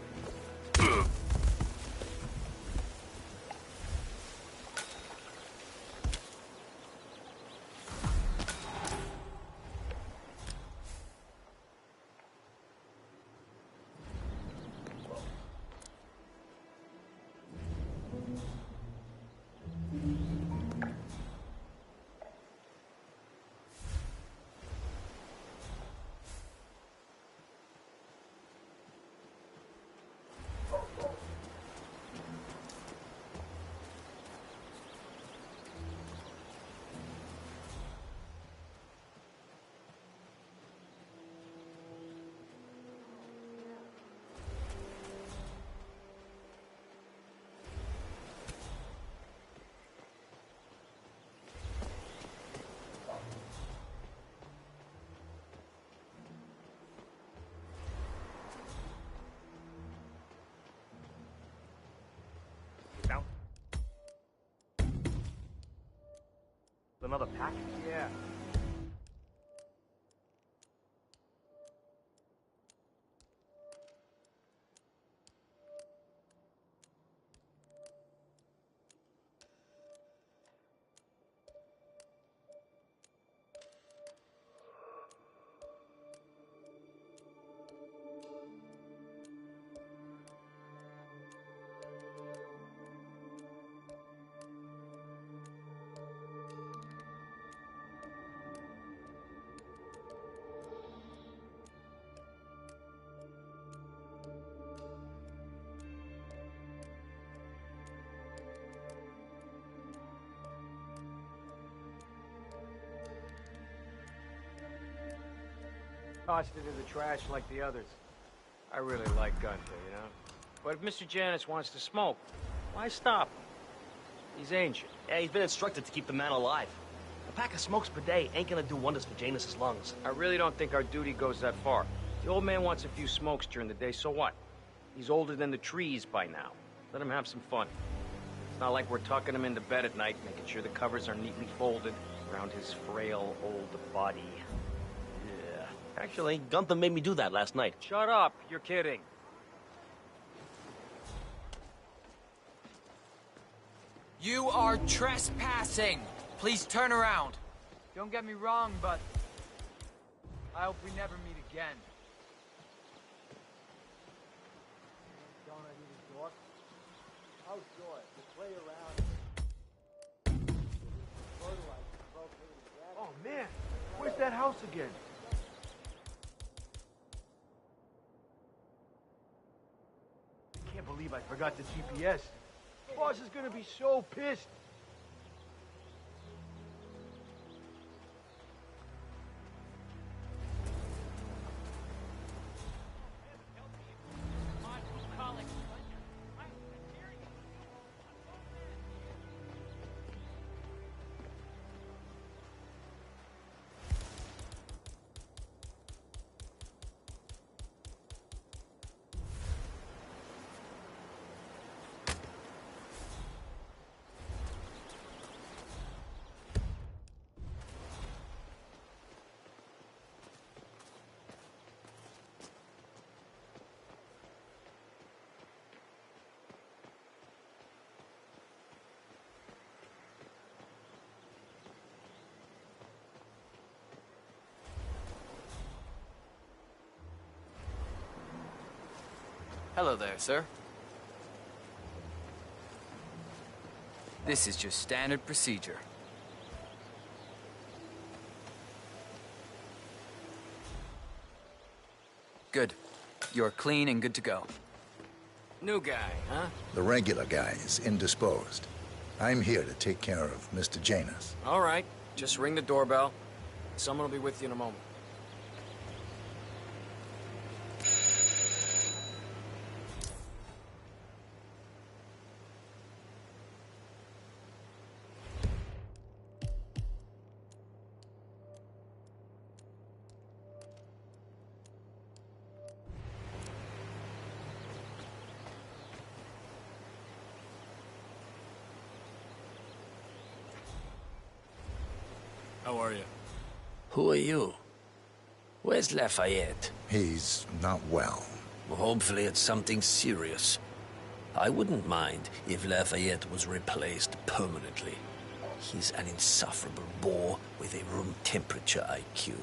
another package? Yeah. Tossed it in the trash like the others. I really like Gunther, you know? But if Mr. Janus wants to smoke, why stop him? He's ancient. Yeah, he's been instructed to keep the man alive. A pack of smokes per day ain't gonna do wonders for Janus's lungs. I really don't think our duty goes that far. The old man wants a few smokes during the day, so what? He's older than the trees by now. Let him have some fun. It's not like we're tucking him into bed at night, making sure the covers are neatly folded around his frail old body. Actually, Gunther made me do that last night. Shut up, you're kidding. You are trespassing. Please turn around. Don't get me wrong, but I hope we never meet again. How's Joy? You play around. Oh, man. Where's that house again? I can't believe I forgot the GPS. Boss is gonna be so pissed. Hello there, sir. This is just standard procedure. Good. You're clean and good to go. New guy, huh? The regular guy is indisposed. I'm here to take care of Mr. Janus. All right. Just ring the doorbell. Someone will be with you in a moment. How are you? Who are you? Where's Lafayette? He's not well. Well, hopefully it's something serious. I wouldn't mind if Lafayette was replaced permanently. He's an insufferable bore with a room temperature IQ.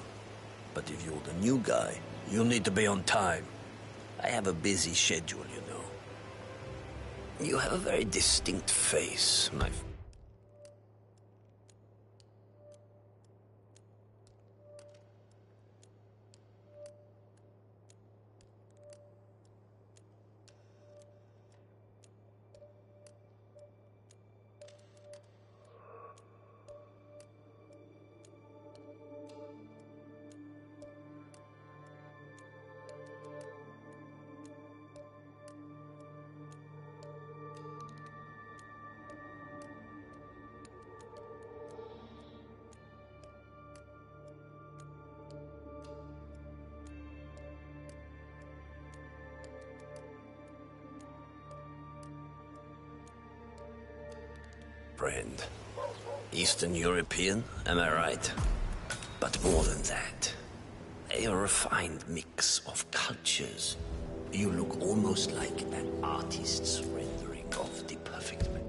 But if you're the new guy, you'll need to be on time. I have a busy schedule, you know. You have a very distinct face, my... Friend, Eastern European, am I right? But more than that, a refined mix of cultures. You look almost like an artist's rendering of the perfect man.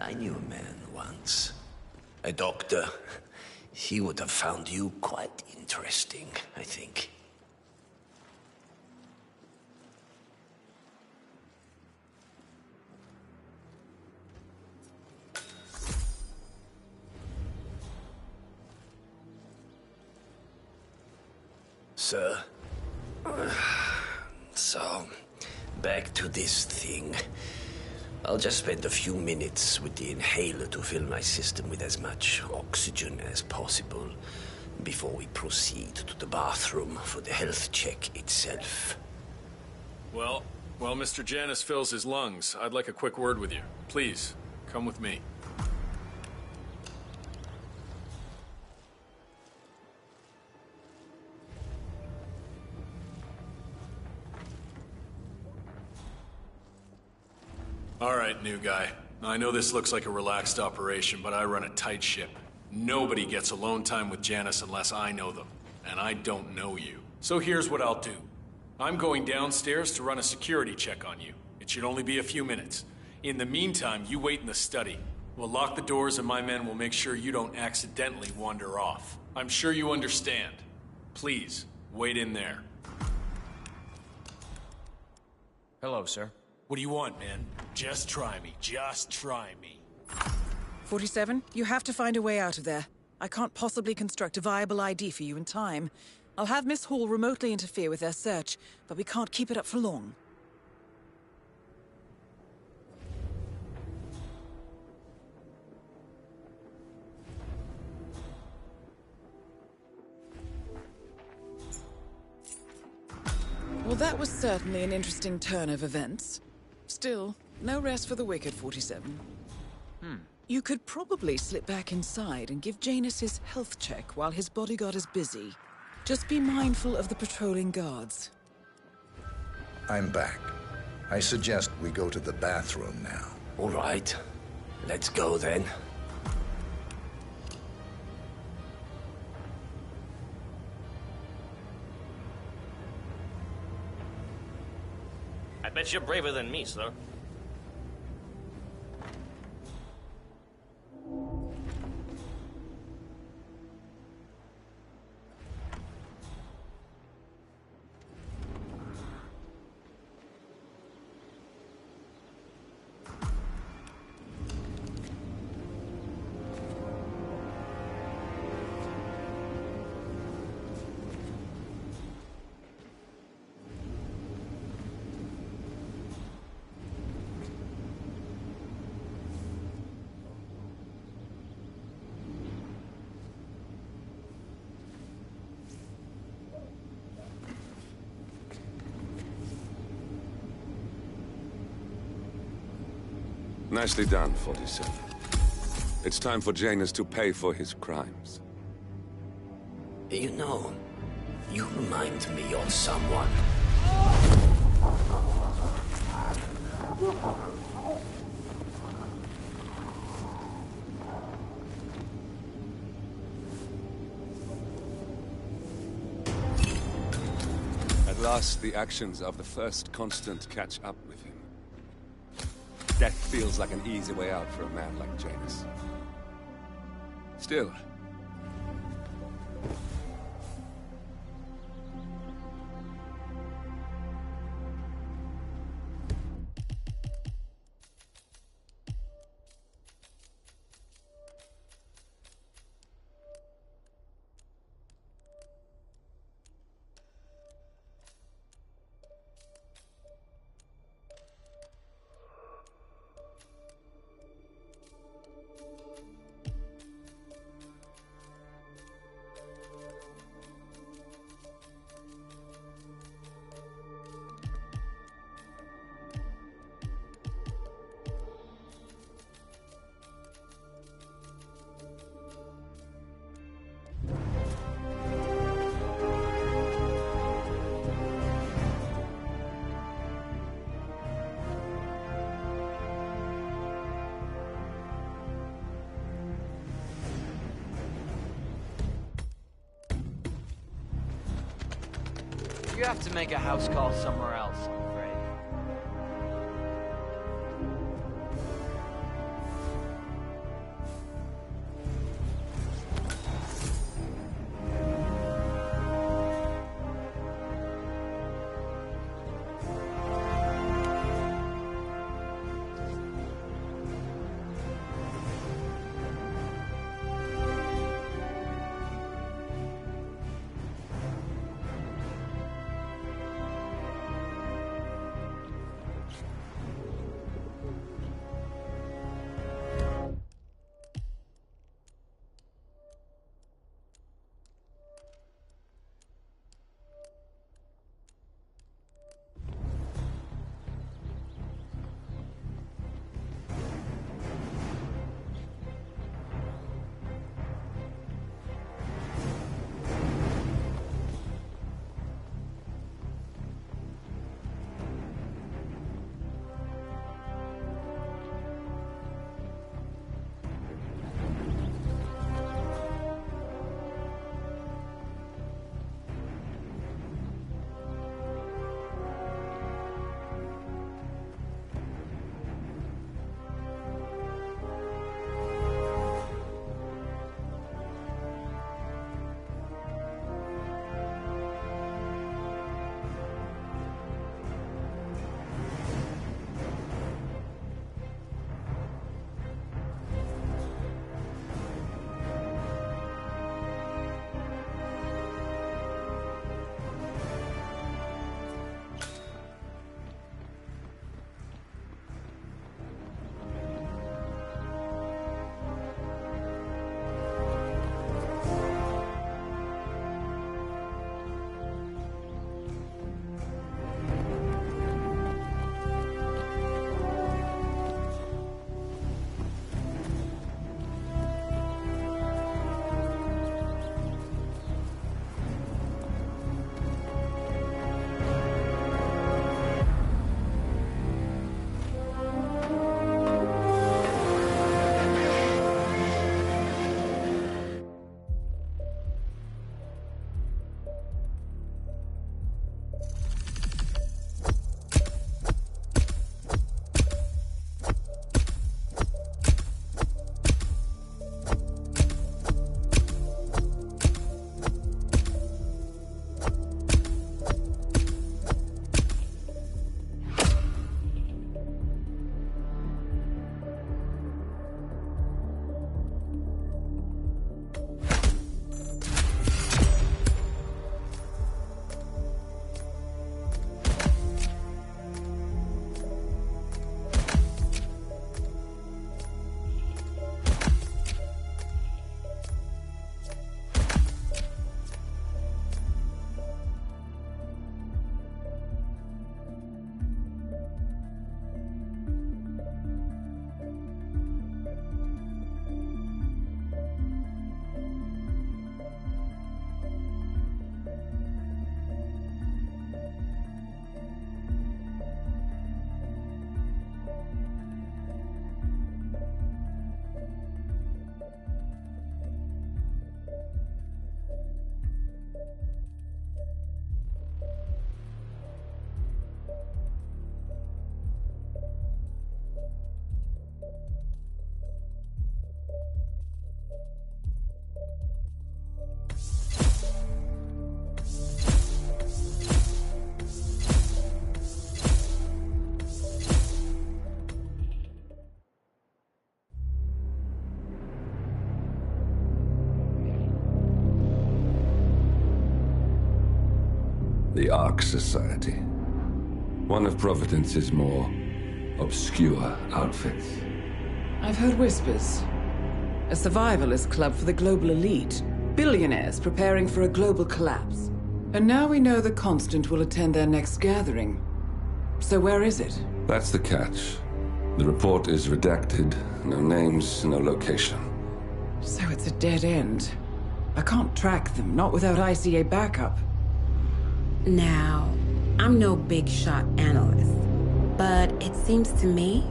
I knew a man once. A doctor. He would have found you quite interesting, I think. Sir? So, back to this thing. I'll just spend a few minutes with the inhaler to fill my system with as much oxygen as possible before we proceed to the bathroom for the health check itself. Well, while Mr. Janus fills his lungs, I'd like a quick word with you. Please, come with me. All right, new guy. I know this looks like a relaxed operation, but I run a tight ship. Nobody gets alone time with Janus unless I know them, and I don't know you. So here's what I'll do. I'm going downstairs to run a security check on you. It should only be a few minutes. In the meantime, you wait in the study. We'll lock the doors and my men will make sure you don't accidentally wander off. I'm sure you understand. Please, wait in there. Hello, sir. What do you want, man? Just try me. Just try me. 47, you have to find a way out of there. I can't possibly construct a viable ID for you in time. I'll have Miss Hall remotely interfere with their search, but we can't keep it up for long. Well, that was certainly an interesting turn of events. Still, no rest for the wicked, 47. You could probably slip back inside and give Janus his health check while his bodyguard is busy. Just be mindful of the patrolling guards. I'm back. I suggest we go to the bathroom now. All right. Let's go then. I bet you're braver than me, sir. Nicely done, 47. It's time for Janus to pay for his crimes. You know, you remind me of someone. At last, the actions of the first constant catch up with him. Death feels like an easy way out for a man like Janus. Still, You have to make a house call somewhere else, I'm afraid. The Ark Society. One of Providence's more obscure outfits. I've heard whispers. A survivalist club for the global elite. Billionaires preparing for a global collapse. And now we know the Constant will attend their next gathering. So where is it? That's the catch. The report is redacted. No names, no location. So it's a dead end. I can't track them, not without ICA backup. Now, I'm no big shot analyst, but it seems to me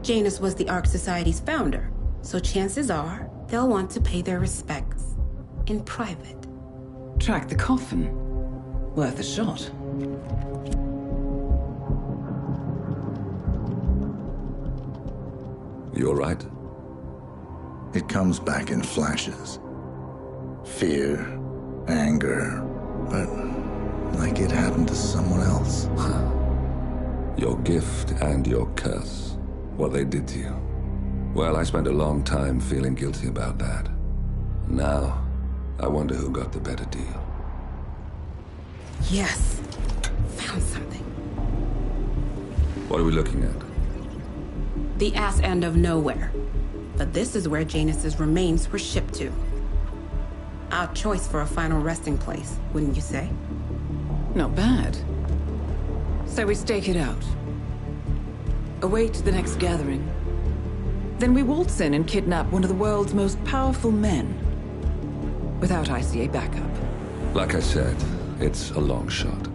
Janus was the Ark Society's founder, so chances are they'll want to pay their respects in private. Track the coffin. Worth a shot. You all right? It comes back in flashes. Fear, anger, but like it happened to someone else. Your gift and your curse. What they did to you. Well, I spent a long time feeling guilty about that. Now, I wonder who got the better deal. Yes. Found something. What are we looking at? The ass end of nowhere. But this is where Janus's remains were shipped to. Our choice for a final resting place, wouldn't you say? Not bad. So we stake it out. Await the next gathering. Then we waltz in and kidnap one of the world's most powerful men. Without ICA backup. Like I said, it's a long shot.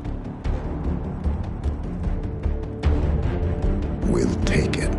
We'll take it.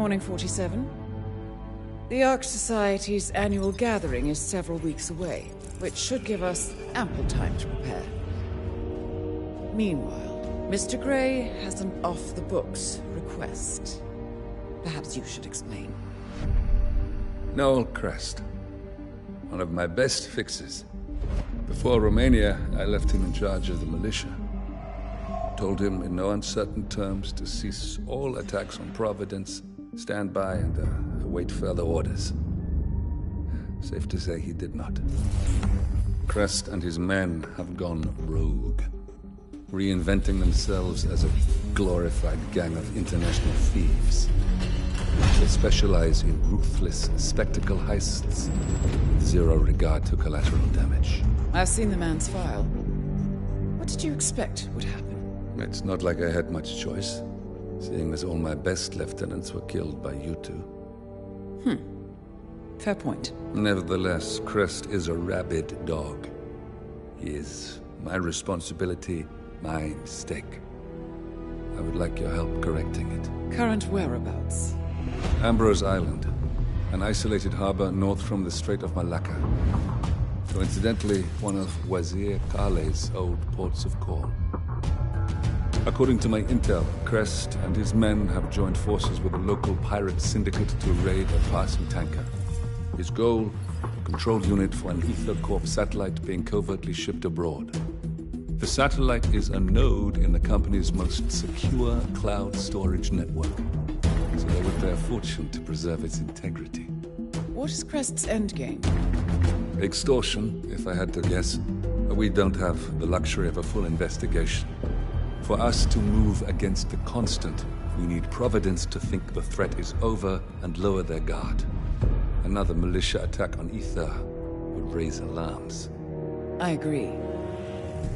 Morning, 47. The Ark Society's annual gathering is several weeks away, which should give us ample time to prepare. Meanwhile, Mr. Gray has an off-the-books request. Perhaps you should explain. Noel Crest. One of my best fixes. Before Romania, I left him in charge of the militia. Told him in no uncertain terms to cease all attacks on Providence, stand by, and await further orders. Safe to say he did not. Crest and his men have gone rogue, reinventing themselves as a glorified gang of international thieves. They specialize in ruthless spectacle heists with zero regard to collateral damage. I've seen the man's file. What did you expect would happen? It's not like I had much choice, seeing as all my best lieutenants were killed by you two. Fair point. Nevertheless, Crest is a rabid dog. He is my responsibility, my mistake. I would like your help correcting it. Current whereabouts? Ambrose Island, an isolated harbor north from the Strait of Malacca. Coincidentally, one of Wazir Kale's old ports of call. According to my intel, Crest and his men have joined forces with a local pirate syndicate to raid a passing tanker. His goal, a control unit for an Ether Corp satellite being covertly shipped abroad. The satellite is a node in the company's most secure cloud storage network, so they would pay a fortune to preserve its integrity. What is Crest's endgame? Extortion, if I had to guess. We don't have the luxury of a full investigation. For us to move against the constant, we need Providence to think the threat is over and lower their guard. Another militia attack on Ether would raise alarms. I agree.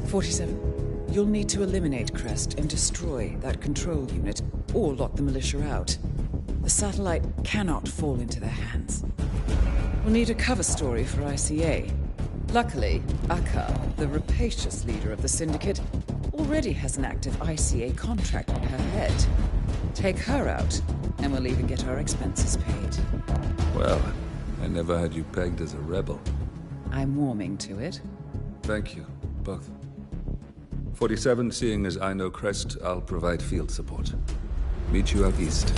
47. You'll need to eliminate Crest and destroy that control unit, or lock the militia out. The satellite cannot fall into their hands. We'll need a cover story for ICA. Luckily, Akka, the rapacious leader of the syndicate, already has an active ICA contract on her head. Take her out, and we'll even get our expenses paid. Well, I never had you pegged as a rebel. I'm warming to it. Thank you, both. 47, seeing as I know Crest, I'll provide field support. Meet you out east.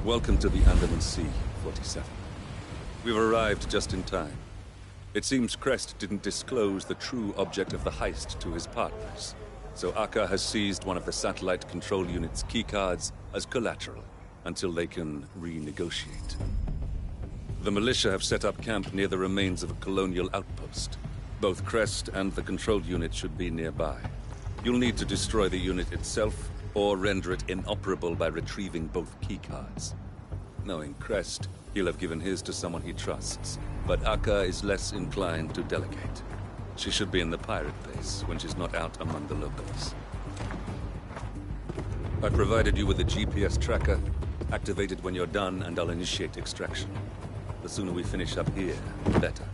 Welcome to the Andaman Sea, 47. We've arrived just in time. It seems Crest didn't disclose the true object of the heist to his partners, so Akka has seized one of the satellite control unit's keycards as collateral until they can renegotiate. The militia have set up camp near the remains of a colonial outpost. Both Crest and the control unit should be nearby. You'll need to destroy the unit itself or render it inoperable by retrieving both keycards. Knowing Crest, he'll have given his to someone he trusts, but Akka is less inclined to delegate. She should be in the pirate base when she's not out among the locals. I provided you with a GPS tracker. Activate it when you're done and I'll initiate extraction. The sooner we finish up here, the better.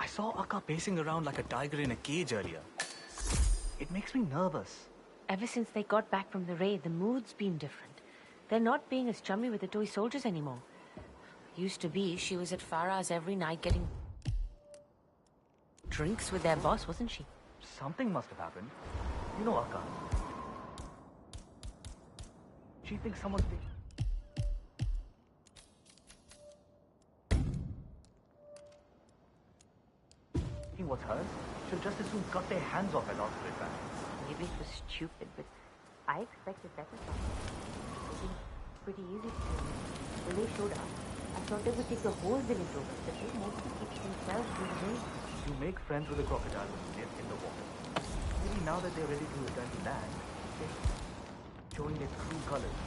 I saw Akka pacing around like a tiger in a cage earlier. It makes me nervous. Ever since they got back from the raid, the mood's been different. They're not being as chummy with the toy soldiers anymore. Used to be, she was at Farah's every night getting drinks with their boss, wasn't she? Something must have happened. You know Akka. She thinks someone's being... What's hers? She'll just as soon cut their hands off and after it back. Maybe it was stupid, but I expected better from them. It was pretty easy to do. When they showed up, I thought they would take the whole village over, but they mostly keep to themselves through the day. You make friends with the crocodile when you live in the water. Maybe now that they're ready to return to land, they're showing their true colors.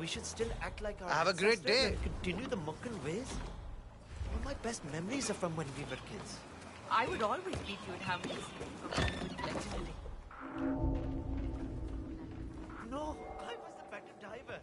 we should still act like our Have a great ancestors day. and continue the Mukkan ways. All my best memories are from when we were kids. I would always beat you at how many scenes from legendary. No, I was the better diver.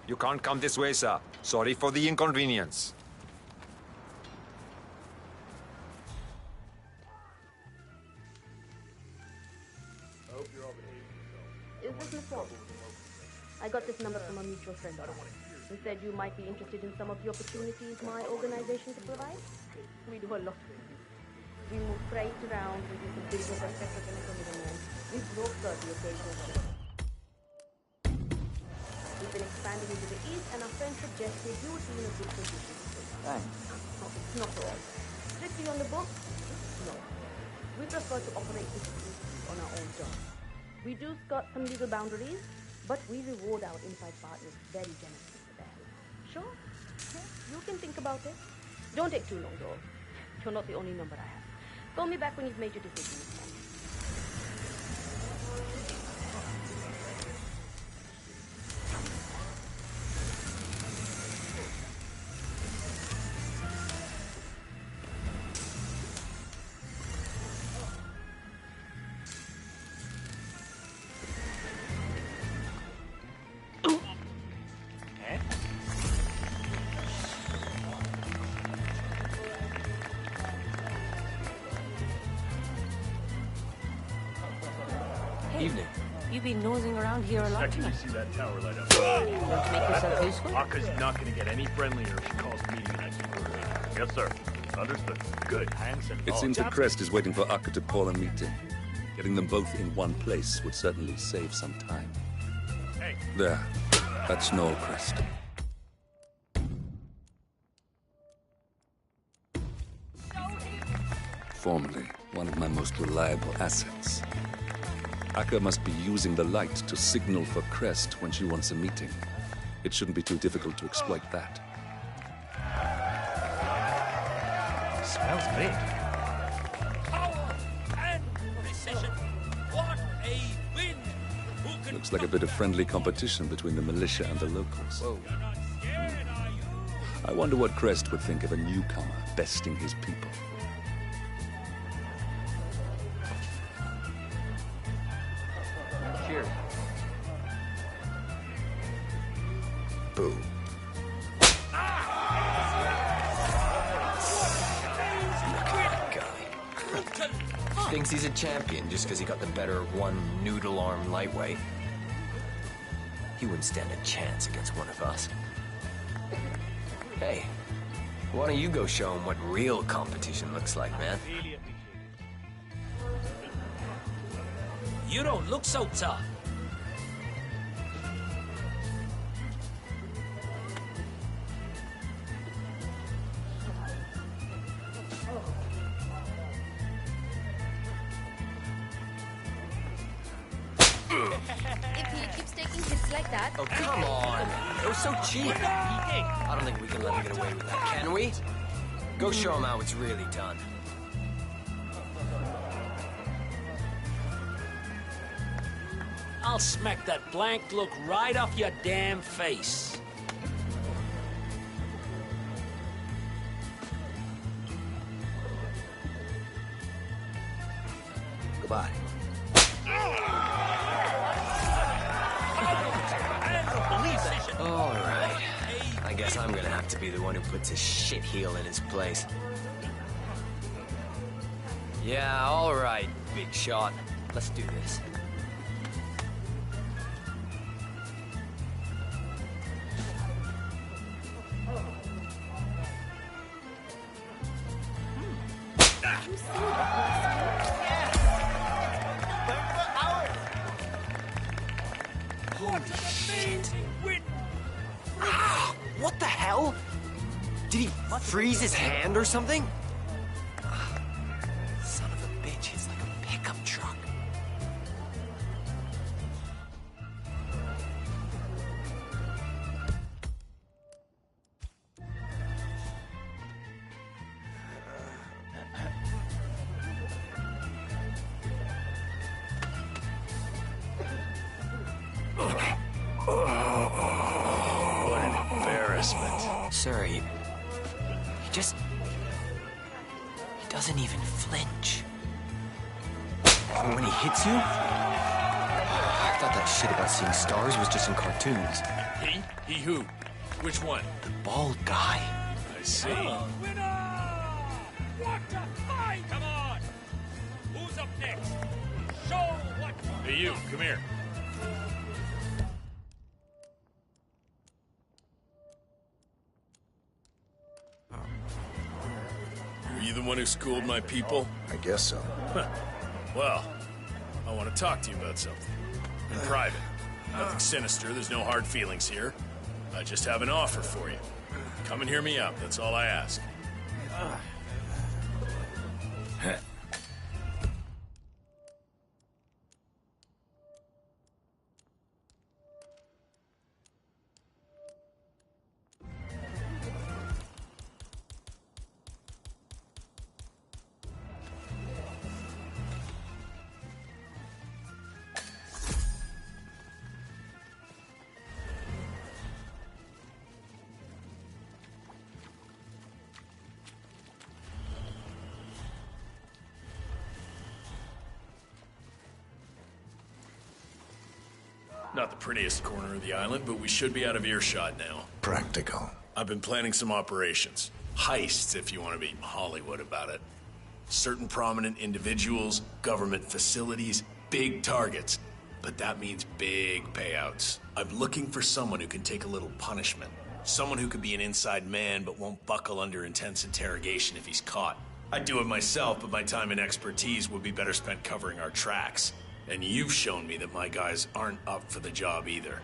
You can't come this way, sir. Sorry for the inconvenience. Is this Miss Wong? I got this number from a mutual friend. He said you might be interested in some of the opportunities my organization can provide. We do a lot of things. We move freight around, we do some business as petrochemical middlemen. We broker the occasional ship. We've been expanding into the east, and our friend suggested you would be in a good position. Thanks. It's not all. Strictly on the books? No. We prefer to operate discreetly on our own terms. We do skirt some legal boundaries, but we reward our inside partners very generously for that. Sure. You can think about it. Don't take too long, though. You're not the only number I have. Call me back when you've made your decision. Evening. You've been nosing around here a lot Second you tonight. see that tower light up. Want to make yourself useful? Akka's not going to get any friendlier if she calls the meeting next quarter. Yes, sir. Understood. Good. Hands and It seems the Crest is waiting for Akka to call a meeting. Getting them both in one place would certainly save some time. Hey. There. That's Noel Crest. Formerly one of my most reliable assets. Akka must be using the light to signal for Crest when she wants a meeting. It shouldn't be too difficult to exploit that. Smells great. Power and precision. What a win! Who can Looks like a bit of friendly competition between the militia and the locals. I wonder what Crest would think of a newcomer besting his people. Cheers. Boo. Thinks he's a champion just because he got the better one noodle-arm lightweight. He wouldn't stand a chance against one of us. Hey, why don't you go show him what real competition looks like, man? You don't look so tough. If he keeps taking hits like that... Oh, come on. It was so cheap. I don't think we can let him get away with that, can we? Go show him how it's really done. I'll smack that blank look right off your damn face. Goodbye. All right. I guess I'm gonna have to be the one who puts his shit heel in his place. Yeah, all right, big shot. Let's do this. Holy shit! What the hell? Did he freeze his hand or something? Son of a bitch, it's like a pickup truck. What an embarrassment. Sir, he doesn't even flinch. When he hits you? I thought that shit about seeing stars was just in cartoons. He? He who? Which one? The bald guy. I see. What a fight! Come on! Who's up next? Show what... Hey, you, come here. Are you the one who schooled my people? I guess so. Well, I want to talk to you about something. In private. Nothing sinister, there's no hard feelings here. I just have an offer for you. Come and hear me out, that's all I ask. Not the prettiest corner of the island, but we should be out of earshot now. Practical. I've been planning some operations. Heists, if you want to be Hollywood about it. Certain prominent individuals, government facilities, big targets. But that means big payouts. I'm looking for someone who can take a little punishment. Someone who could be an inside man but won't buckle under intense interrogation if he's caught. I'd do it myself, but my time and expertise would be better spent covering our tracks. And you've shown me that my guys aren't up for the job either.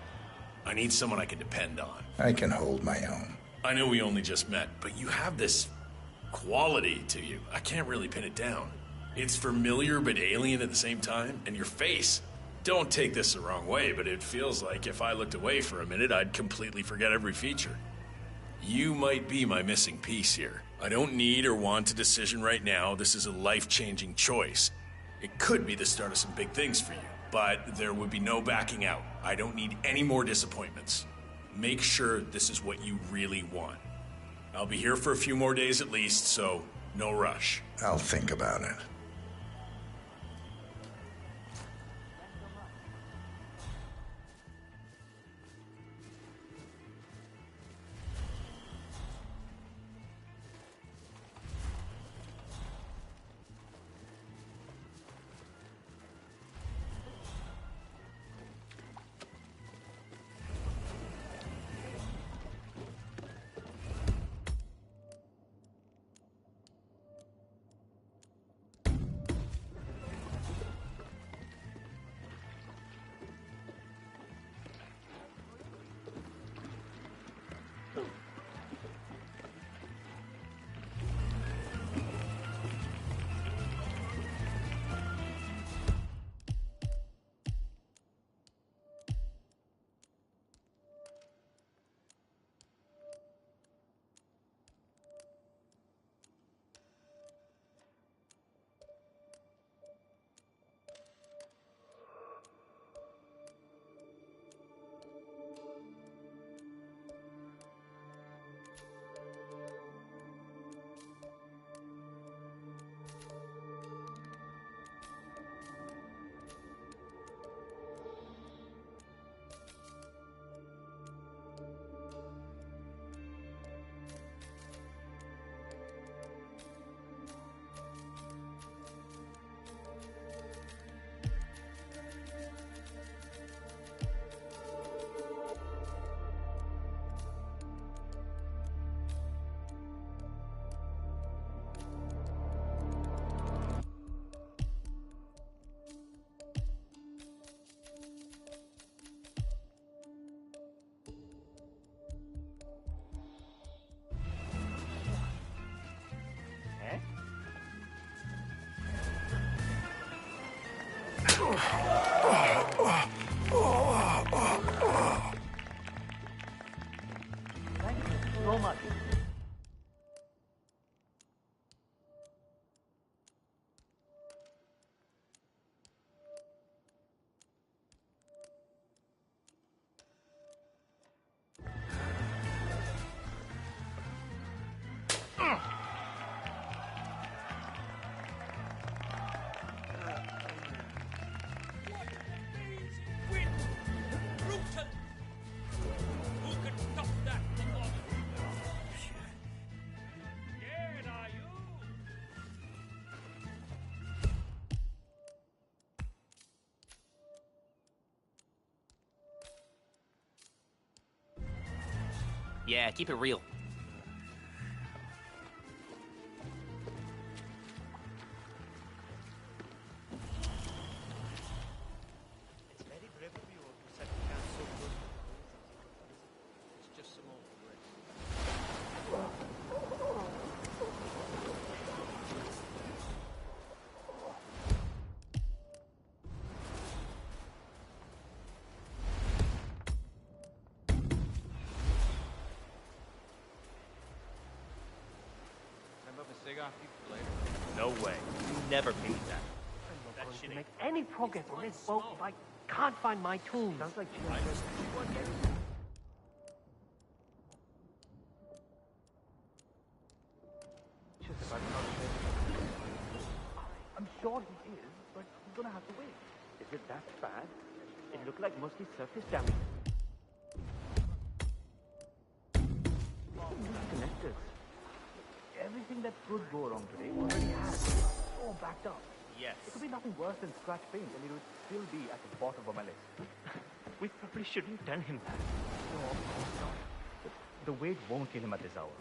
I need someone I can depend on. I can hold my own. I know we only just met, but you have this quality to you. I can't really pin it down. It's familiar but alien at the same time, and your face. Don't take this the wrong way, but it feels like if I looked away for a minute, I'd completely forget every feature. You might be my missing piece here. I don't need or want a decision right now. This is a life-changing choice. It could be the start of some big things for you, but there would be no backing out. I don't need any more disappointments. Make sure this is what you really want. I'll be here for a few more days at least, so no rush. I'll think about it. Thank you so much. Yeah, keep it real. It's very brave of you to set a camp so close to the hills. It's just some old brick. Cigar for later. No way. You never pay me that. I'm not going to make any progress on this boat if I can't find my tools. Sounds like just about I'm sure he is, but he's gonna have to wait. Is it that bad? It looked like mostly surface damage. Connectors. Everything that could go wrong today already has. All backed up. Yes. It could be nothing worse than scratch paint, and it would still be at the bottom of my list. We probably shouldn't tell him that. No, of course not. But the weight won't kill him at this hour.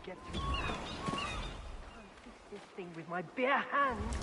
Get to now. I can't fix this thing with my bare hands.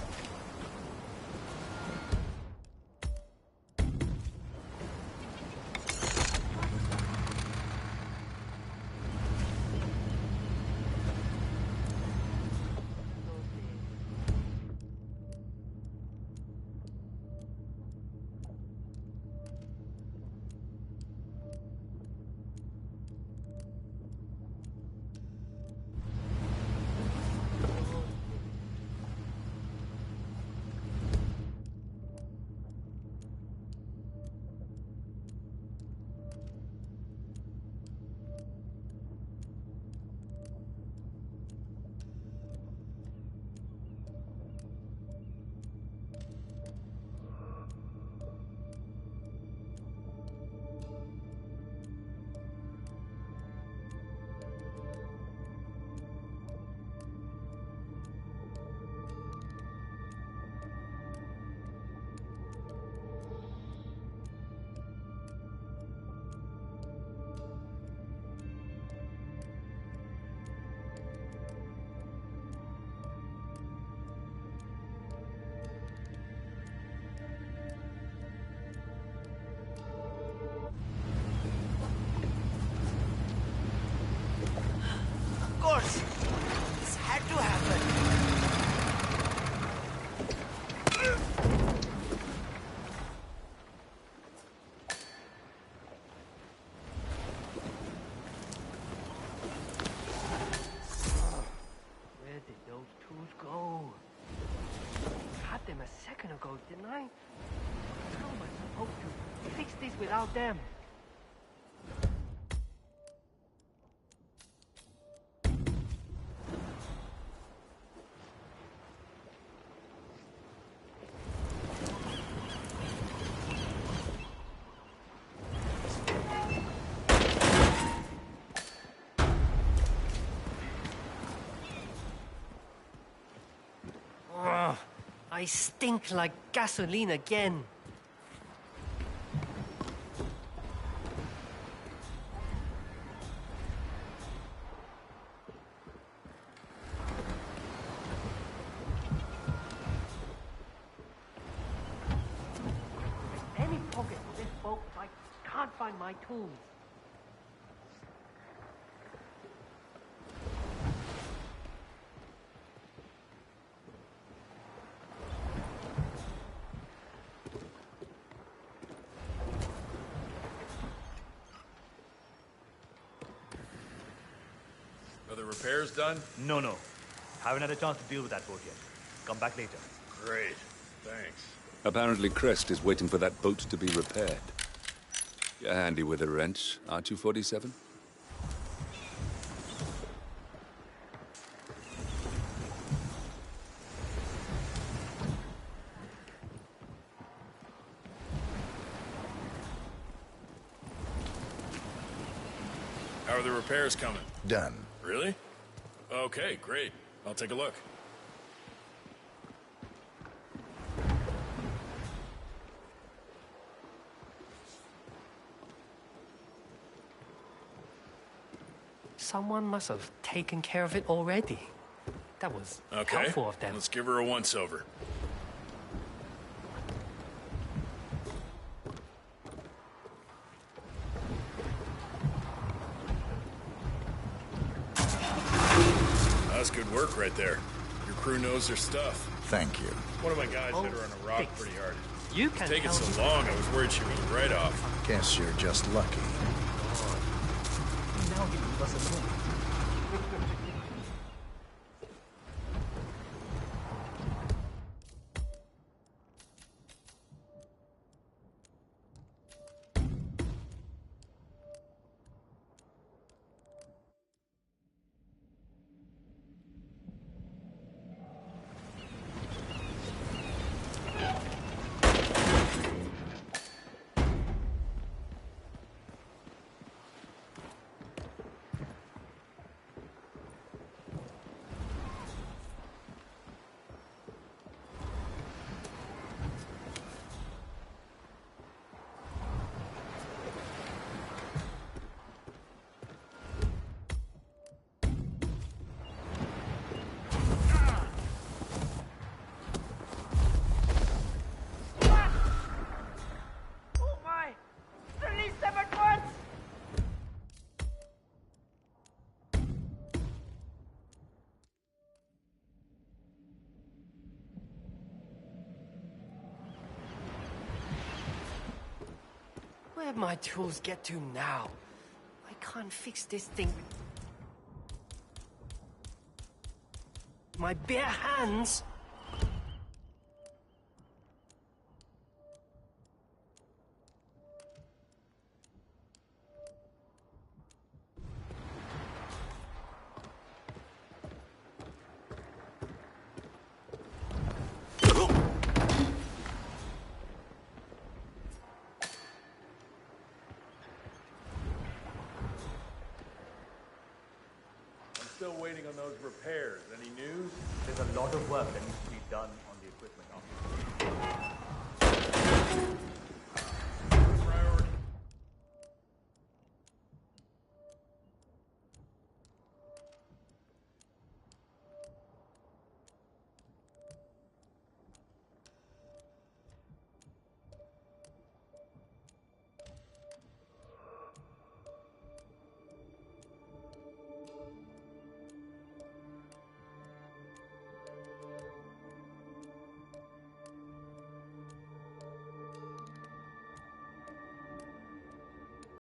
Of course. This had to happen. Where did those tools go? I had them a second ago, didn't I? How am I supposed to fix this without them? I stink like gasoline again. find my tools. Are the repairs done? No. Haven't had a chance to deal with that boat yet. Come back later. Great. Thanks. Apparently Crest is waiting for that boat to be repaired. You're handy with a wrench, aren't you, 47? How are the repairs coming? Done. Really? Okay, great. I'll take a look. Someone must have taken care of it already. That was helpful of them. Let's give her a once-over. That's good work right there. Your crew knows their stuff. Thank you. One of my guys hit her on a rock pretty hard. You can Taking so long, I was worried she was right off. Guess you're just lucky. Now he leave us alone. Where'd my tools get to now? I can't fix this thing with my bare hands. Still waiting on those repairs. Any news? There's a lot of work that needs to be done